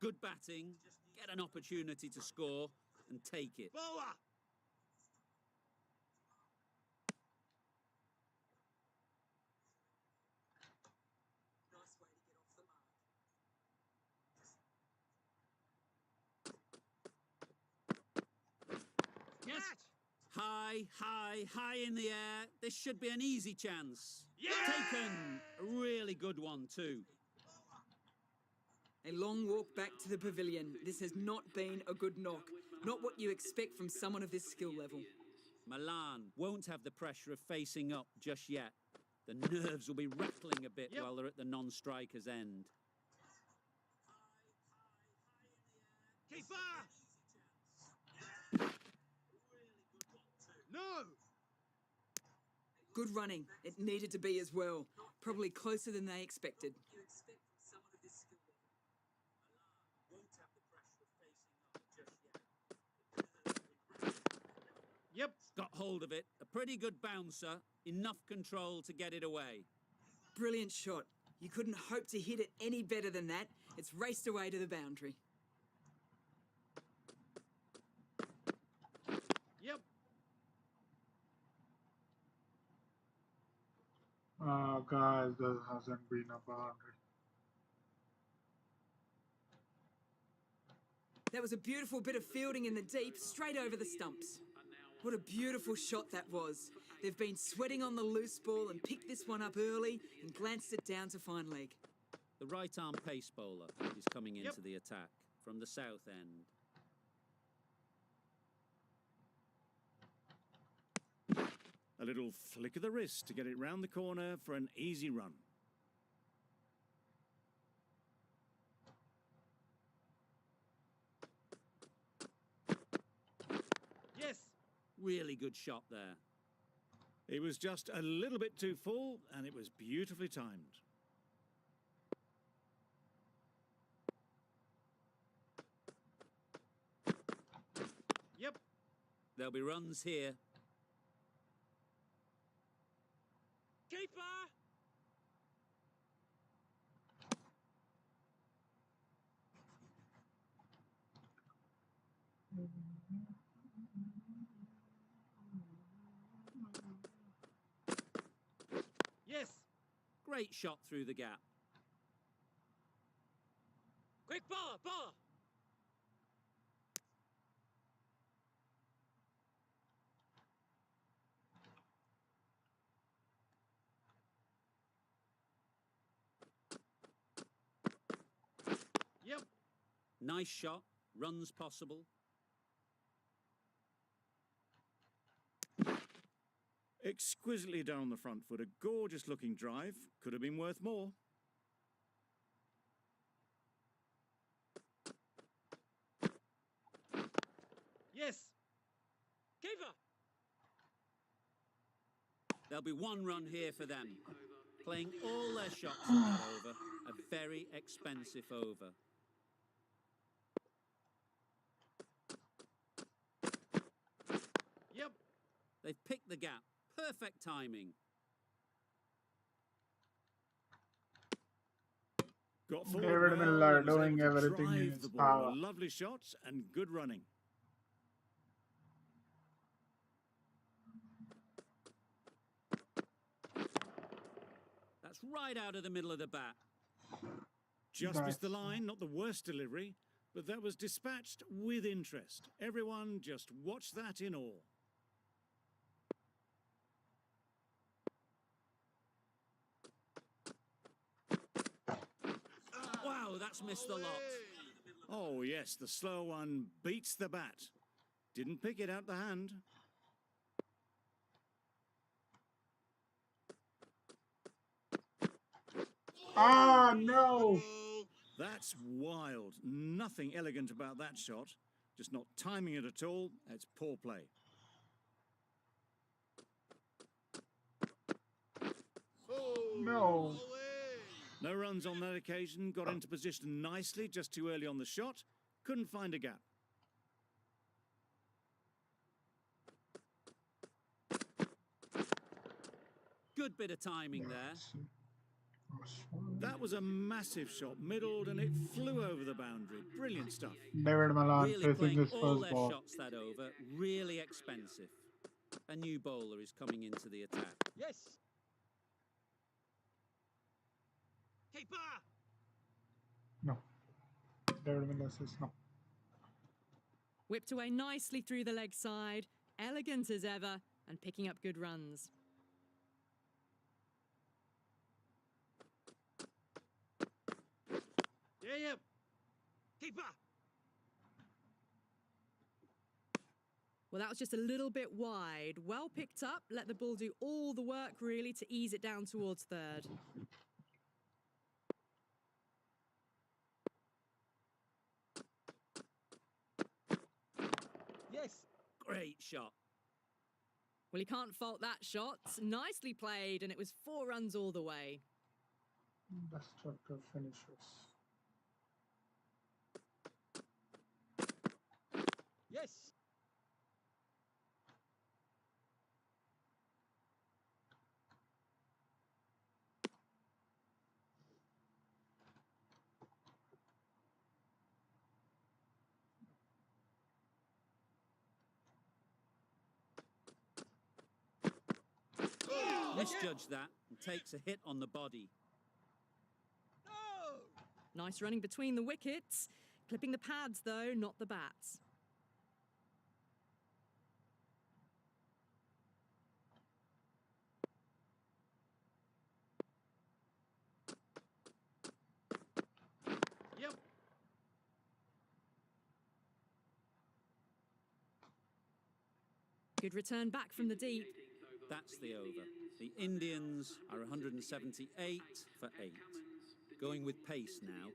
Good batting, get an opportunity to score and take it. Bowler. Yes. High, high, high in the air. This should be an easy chance. Yeah. Taken. A really good one too. A long walk back to the pavilion. This has not been a good knock. Not what you expect from someone of this skill level. Milan won't have the pressure of facing up just yet. The nerves will be rattling a bit while they're at the non-striker's end. Keeper. No. Good running. It needed to be as well. Probably closer than they expected. Yep. Got hold of it. A pretty good bouncer. Enough control to get it away. Brilliant shot. You couldn't hope to hit it any better than that. It's raced away to the boundary. Yep. Guys, there hasn't been a boundary. That was a beautiful bit of fielding in the deep, straight over the stumps. What a beautiful shot that was. They've been sweating on the loose ball and picked this one up early and glanced it down to fine leg. The right-arm pace bowler is coming into the attack from the south end. A little flick of the wrist to get it round the corner for an easy run. Yes. Really good shot there. It was just a little bit too full, and it was beautifully timed. Yep. There'll be runs here. Keeper. Yes. Great shot through the gap. Quick ball, ball. Yep. Nice shot. Runs possible. Exquisitely down the front foot, a gorgeous looking drive. Could have been worth more. Yes. Keeper. There'll be one run here for them. Playing all their shots in that over. A very expensive over. Yep. They've picked the gap. Perfect timing. Got forward David well Miller and was doing able to everything in drive his the ball. power. A lovely shot and good running. That's right out of the middle of the bat. Just missed the That's- line, not the worst delivery, but that was dispatched with interest. Everyone just watched that in awe. Wow, that's missed a lot. Oh yes, the slow one beats the bat. Didn't pick it out the hand. Ah, no! That's wild. Nothing elegant about that shot. Just not timing it at all. It's poor play. No. No runs on that occasion. Got into position nicely just too early on the shot. Couldn't find a gap. Good bit of timing there. Let's see. First one. That was a massive shot, middled, and it flew over the boundary. Brilliant stuff. David Malan Really facing playing his all first their ball. shots that over. Really expensive. A new bowler is coming into the attack. Yes. Keeper. No. David Malan says no. Whipped away nicely through the leg side, elegant as ever, and picking up good runs. Yeah. Keeper. Well, that was just a little bit wide. Well picked up, let the ball do all the work really to ease it down towards third. Yes. Great shot. Well, he can't fault that shot. Nicely played, and it was 4 runs all the way. Destructive finishes. Yes. Misjudged that and takes a hit on the body. No. Nice running between the wickets. Clipping the pads, though, not the bats. Yep. Good return back from the deep. That's the over. The Indians are 178 for 8. Going with pace now.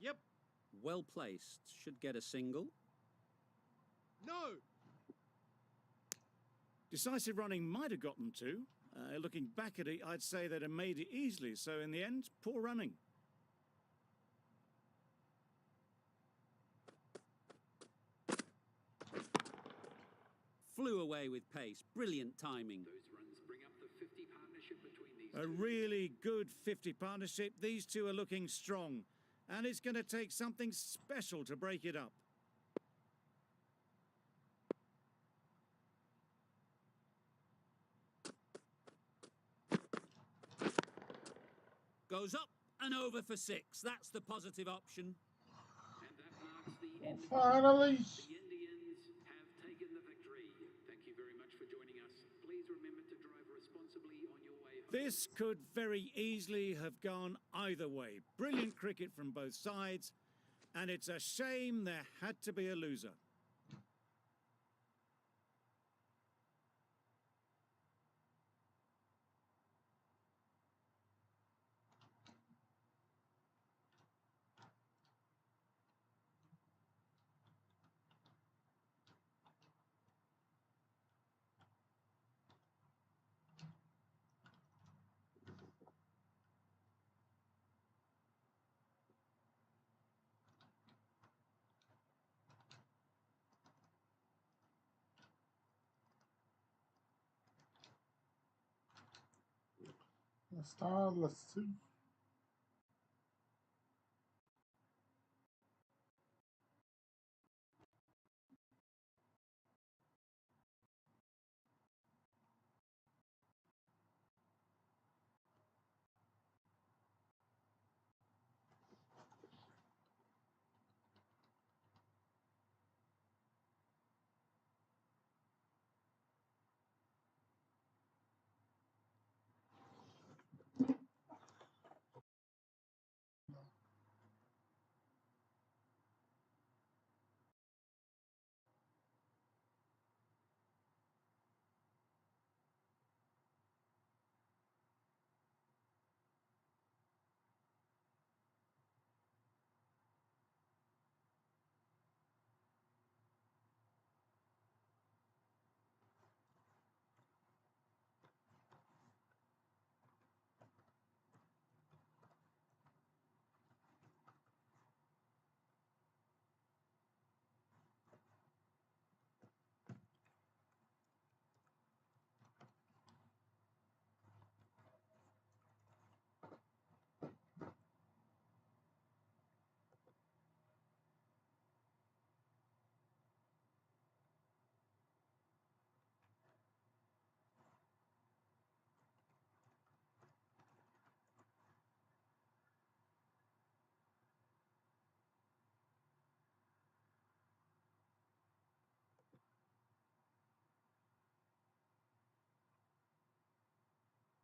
Yep. Well placed. Should get a single. No. Decisive running might have gotten two. Looking back at it, I'd say they'd have made it easily. So in the end, poor running. Flew away with pace. Brilliant timing. Those runs bring up the 50 partnership between these A two. really good 50 partnership. These two are looking strong. And it's going to take something special to break it up. Goes up and over for 6. That's the positive option. And that marks the end. Finally. The Indians have taken the victory. Thank you very much for joining us. Please remember to drive responsibly on your way home. This could very easily have gone either way. Brilliant cricket from both sides. And it's a shame there had to be a loser. Let's start. Let's see.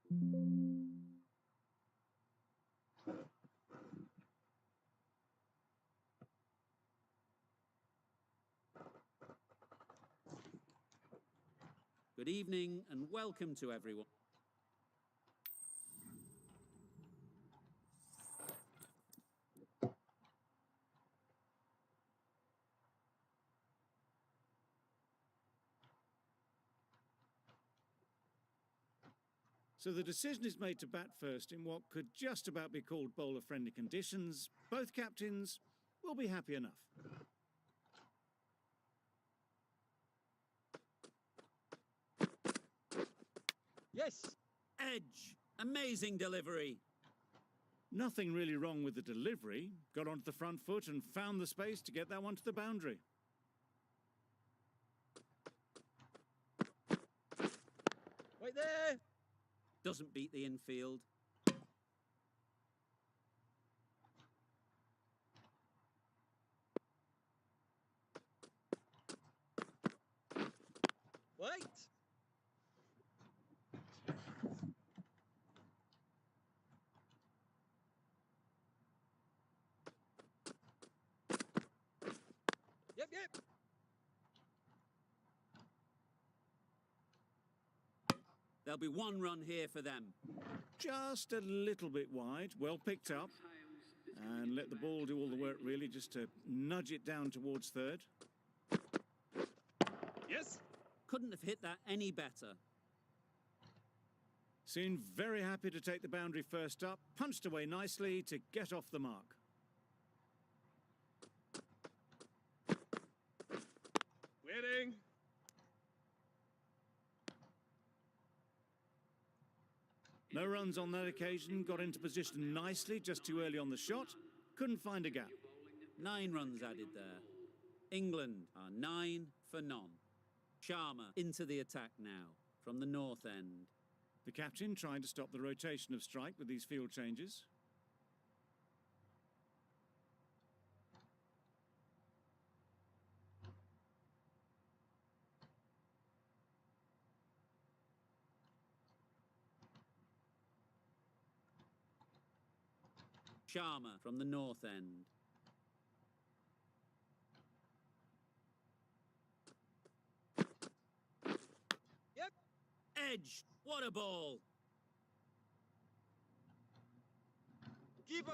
Good evening and welcome to everyone. So the decision is made to bat first in what could just about be called bowler-friendly conditions. Both captains will be happy enough. Yes. Edge. Amazing delivery. Nothing really wrong with the delivery. Got onto the front foot and found the space to get that one to the boundary. Right there. Doesn't beat the infield. Wait. Yep. There'll be one run here for them. Just a little bit wide. Well picked up. And let the ball do all the work, really, just to nudge it down towards third. Yes. Couldn't have hit that any better. Seemed very happy to take the boundary first up. Punched away nicely to get off the mark. Waiting. No runs on that occasion. Got into position nicely, just too early on the shot. Couldn't find a gap. 9 runs added there. England are 9 for none. Sharma into the attack now from the north end. The captain trying to stop the rotation of strike with these field changes. Sharma from the north end. Yep. Edge. What a ball. Keeper.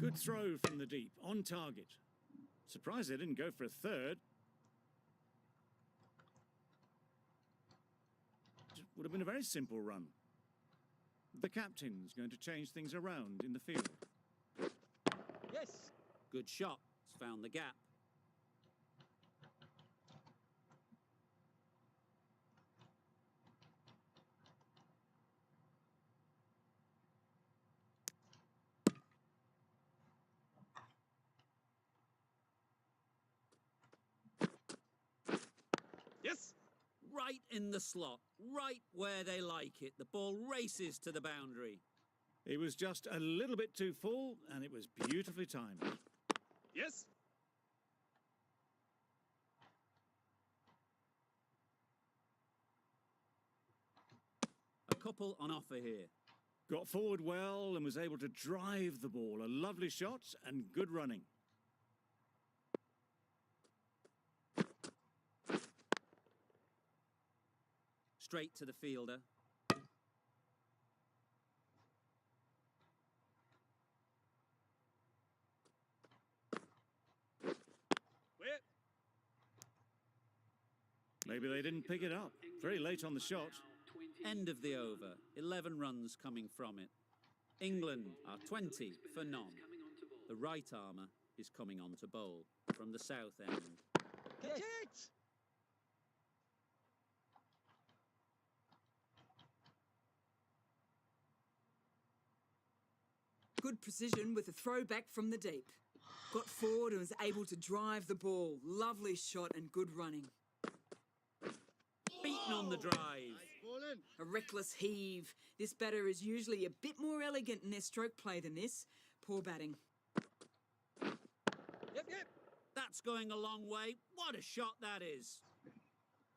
Good throw from the deep, on target. Surprised they didn't go for a third. Would have been a very simple run. The captain's going to change things around in the field. Yes. Good shot. Found the gap. Yes. Right in the slot. Right where they like it. The ball races to the boundary. It was just a little bit too full, and it was beautifully timed. Yes. A couple on offer here. Got forward well and was able to drive the ball. A lovely shot and good running. Straight to the fielder. Wait. Maybe they didn't pick it up. Very late on the shot. End of the over. 11 runs coming from it. England are 20 for none. The right armour is coming on to bowl from the south end. Catch it. Good precision with a throw back from the deep. Got forward and was able to drive the ball. Lovely shot and good running. Beaten on the drive. A reckless heave. This batter is usually a bit more elegant in their stroke play than this. Poor batting. Yep. That's going a long way. What a shot that is.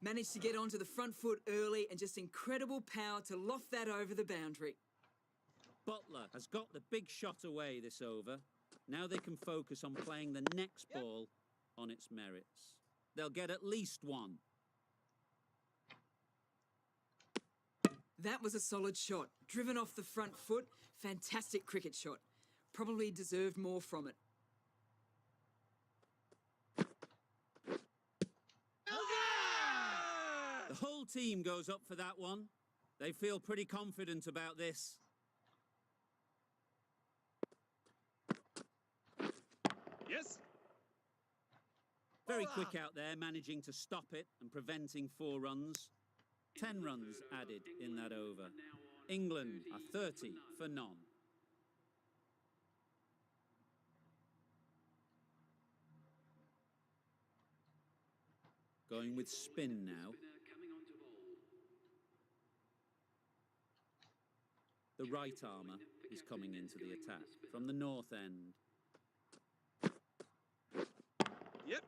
Managed to get onto the front foot early and just incredible power to loft that over the boundary. Butler has got the big shot away this over. Now they can focus on playing the next ball on its merits. They'll get at least one. That was a solid shot. Driven off the front foot. Fantastic cricket shot. Probably deserved more from it. The whole team goes up for that one. They feel pretty confident about this. Yes. Very quick out there, managing to stop it and preventing 4 runs. 10 runs added in that over. England are 30 for none. Going with spin now. The right armour is coming into the attack from the north end. Yep.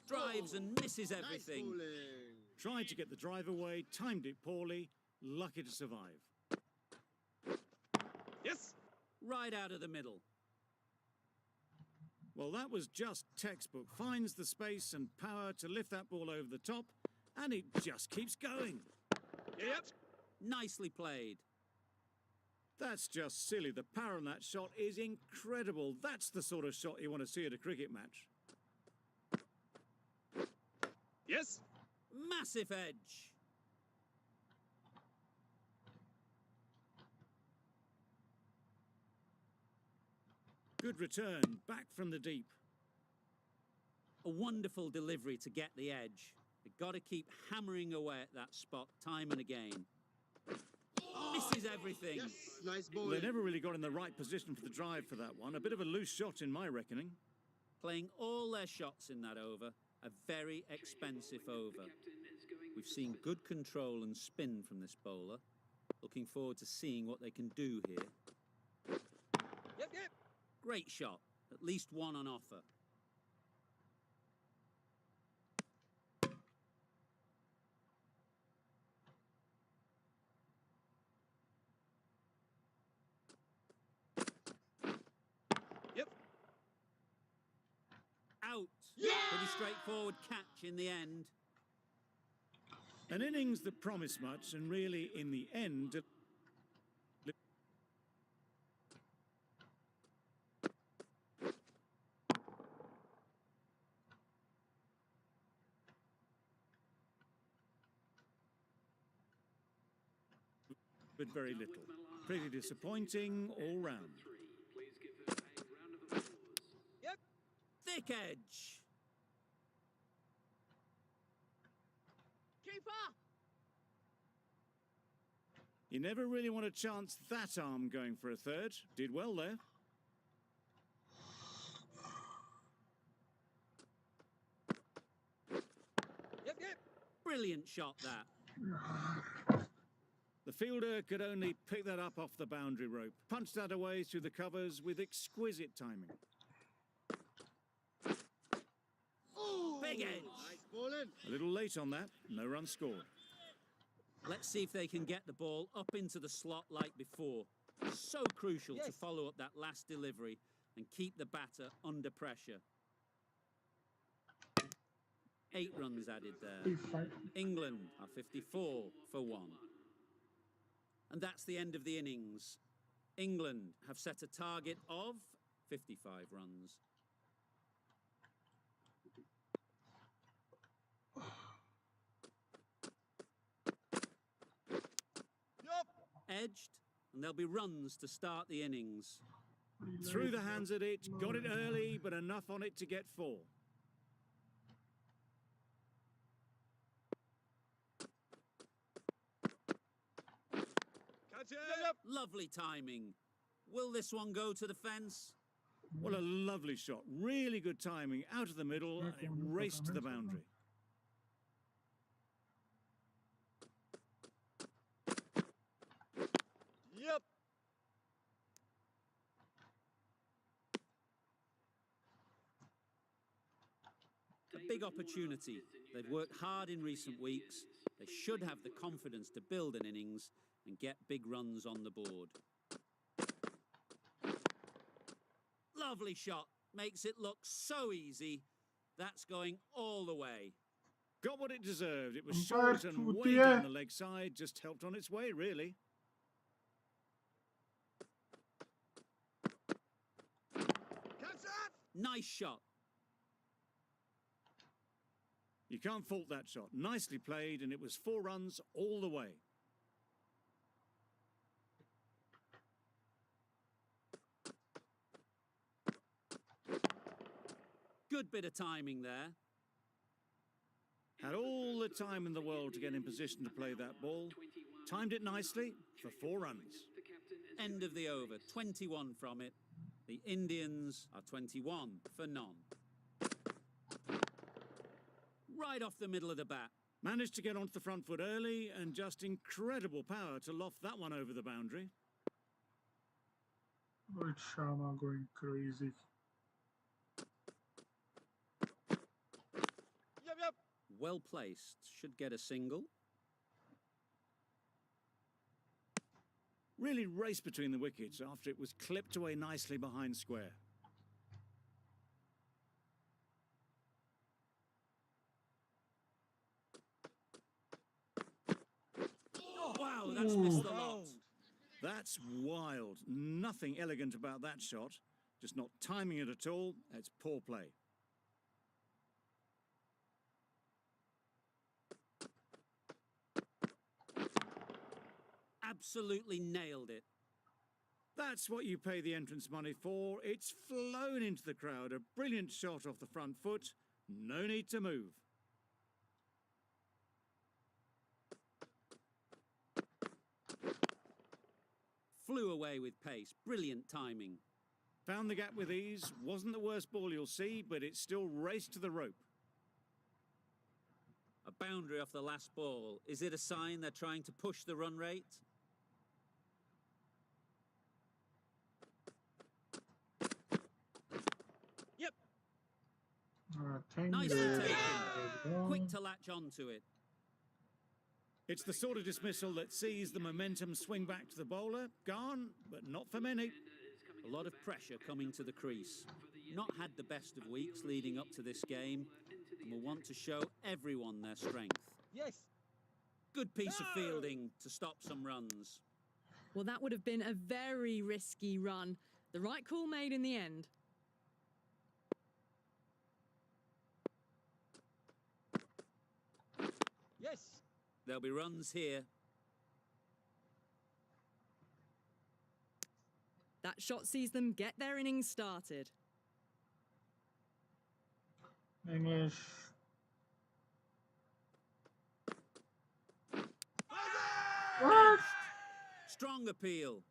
Drives and misses everything. Tried to get the drive away, timed it poorly, lucky to survive. Yes. Right out of the middle. Well, that was just textbook. Finds the space and power to lift that ball over the top, and it just keeps going. Yep. Nicely played. That's just silly. The power on that shot is incredible. That's the sort of shot you want to see at a cricket match. Yes. Massive edge. Good return, back from the deep. A wonderful delivery to get the edge. They've got to keep hammering away at that spot time and again. Misses everything. Yes, nice ball. They never really got in the right position for the drive for that one. A bit of a loose shot in my reckoning. Playing all their shots in that over. A very expensive over. We've seen good control and spin from this bowler. Looking forward to seeing what they can do here. Yep. Great shot. At least one on offer. Yep. Out. Yeah! Pretty straightforward catch in the end. An innings that promised much, and really, in the end... but very little. Pretty disappointing all round. Please give her a round of applause. Yep. Thick edge. Keeper! You never really want to chance that arm going for a third. Did well there. Yep. Brilliant shot that. The fielder could only pick that up off the boundary rope. Punched that away through the covers with exquisite timing. Big edge. Nice ball in. A little late on that. No run scored. Let's see if they can get the ball up into the slot like before. So crucial to follow up that last delivery and keep the batter under pressure. 8 runs added there. England are 54 for 1. And that's the end of the innings. England have set a target of 55 runs. Edged, and there'll be runs to start the innings. Threw the hands at it, got it early, but enough on it to get 4. Catch it. Yep. Lovely timing. Will this one go to the fence? What a lovely shot. Really good timing. Out of the middle, and it raced to the boundary. Yep. A big opportunity. They've worked hard in recent weeks. They should have the confidence to build an innings and get big runs on the board. Lovely shot. Makes it look so easy. That's going all the way. Got what it deserved. It was Umpire short and way Chutia. down the leg side. Just helped on its way, really. Cuts up. Nice shot. You can't fault that shot. Nicely played, and it was 4 runs all the way. Good bit of timing there. Had all the time in the world to get in position to play that ball. Timed it nicely for 4 runs. End of the over. 21 from it. The Indians are 21 for none. Right off the middle of the bat. Managed to get onto the front foot early, and just incredible power to loft that one over the boundary. Rohit Sharma going crazy. Yep, yep. Well placed. Should get a single. Really raced between the wickets after it was clipped away nicely behind square. Wow, that's missed the lot. That's wild. Nothing elegant about that shot. Just not timing it at all. It's poor play. Absolutely nailed it. That's what you pay the entrance money for. It's flown into the crowd. A brilliant shot off the front foot. No need to move. Flew away with pace. Brilliant timing. Found the gap with ease. Wasn't the worst ball you'll see, but it still raced to the rope. A boundary off the last ball. Is it a sign they're trying to push the run rate? Yep. Nicely taken. taken. Quick to latch onto it. It's the sort of dismissal that sees the momentum swing back to the bowler. Gone, but not for many. A lot of pressure coming to the crease. Not had the best of weeks leading up to this game, and will want to show everyone their strength. Yes. Good piece of fielding to stop some runs. Well, that would have been a very risky run. The right call made in the end. Yes. There'll be runs here. That shot sees them get their innings started. English. What? Strong appeal.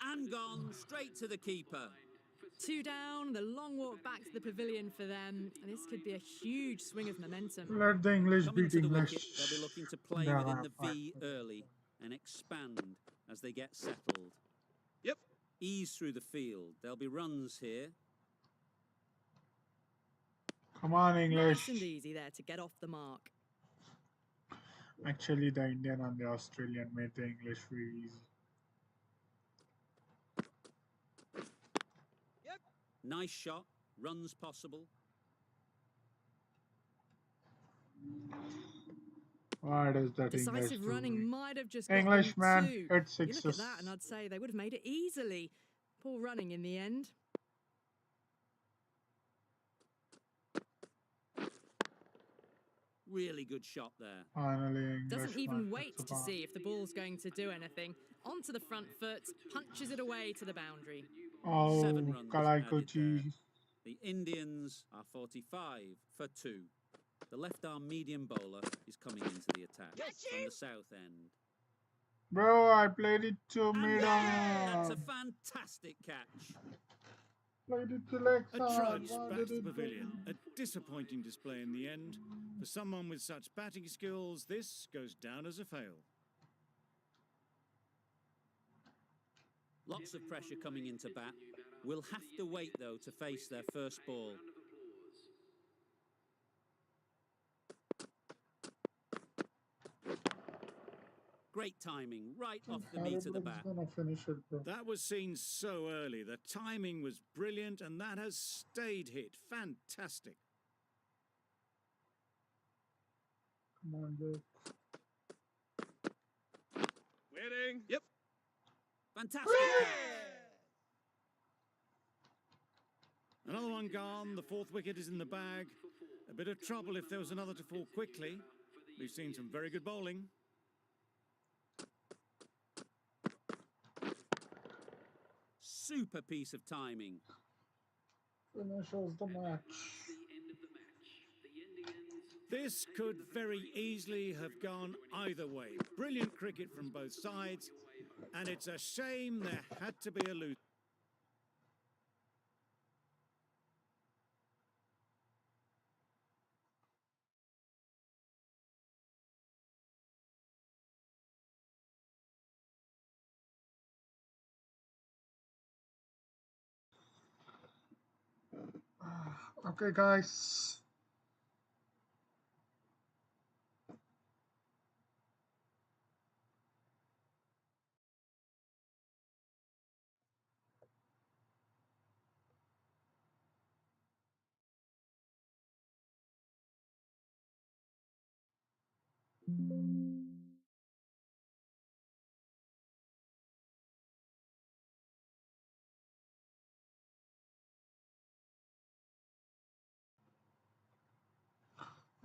And gone straight to the keeper. 2 down, the long walk back to the pavilion for them. And this could be a huge swing of momentum. Let the English Coming beat to the English. wicket, they'll be looking to play Yeah, within the fine. V early and expand as they get settled. Yep. Ease through the field. There'll be runs here. Come on, English. Nice and easy there to get off the mark. Actually, the Indian and the Australian made the English very easy. Yep. Nice shot. Runs possible. Why does that English Decisive do? running might have just got English them man 2. hit You look at sixes. that and I'd say they would have made it easily. Poor running in the end. Really good shot there. Finally, English Doesn't even man wait hits the to bar. see if the ball's going to do anything. Onto the front foot, punches it away to the boundary. Oh, 7 runs Kalai added there. Kochi. The Indians are 45 for 2. The left-arm medium bowler is coming into the attack Yes, from you. the south end. Bro, I played it to And mid that's a on. fantastic catch. Played it to leg A side. trudge Why back did to the it go? pavilion. A disappointing display in the end. For someone with such batting skills, this goes down as a fail. Lots of pressure coming into bat. We'll have to wait, though, to face their first ball. Great timing, right off the meat of the Harrowbrook's bat. gonna finish it, bro. That was seen so early. The timing was brilliant, and that has stayed hit. Fantastic. Come on, Jake. Waiting. Yep. Fantastic catch. Another one gone. The fourth wicket is in the bag. A bit of trouble if there was another to fall quickly. We've seen some very good bowling. Super piece of timing. Finishes the match. This could very easily have gone either way. Brilliant cricket from both sides, and it's a shame there had to be a loser. Okay, guys.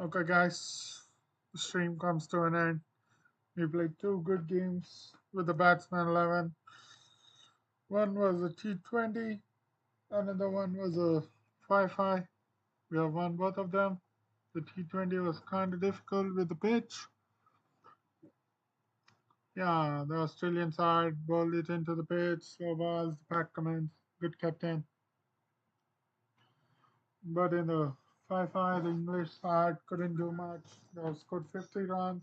Okay, guys. The stream comes to an end. We played two good games with the Batsman 11. One was a T20, another one was a 5-5. We have won both of them. The T20 was kind of difficult with the pitch. Yeah, the Australian side bowled it into the pitch, slow balls, the pack comments, good captain. But in the 5-5, the English side couldn't do much. They have scored 50 runs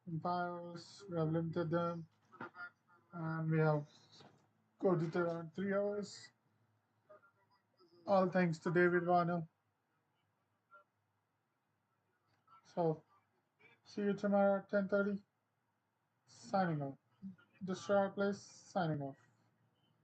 in 5 hours. We have limited them, and we have scored it around 3 hours. All thanks to David Warner. So, see you tomorrow at 10:30. Signing off. The Sharp Place signing off.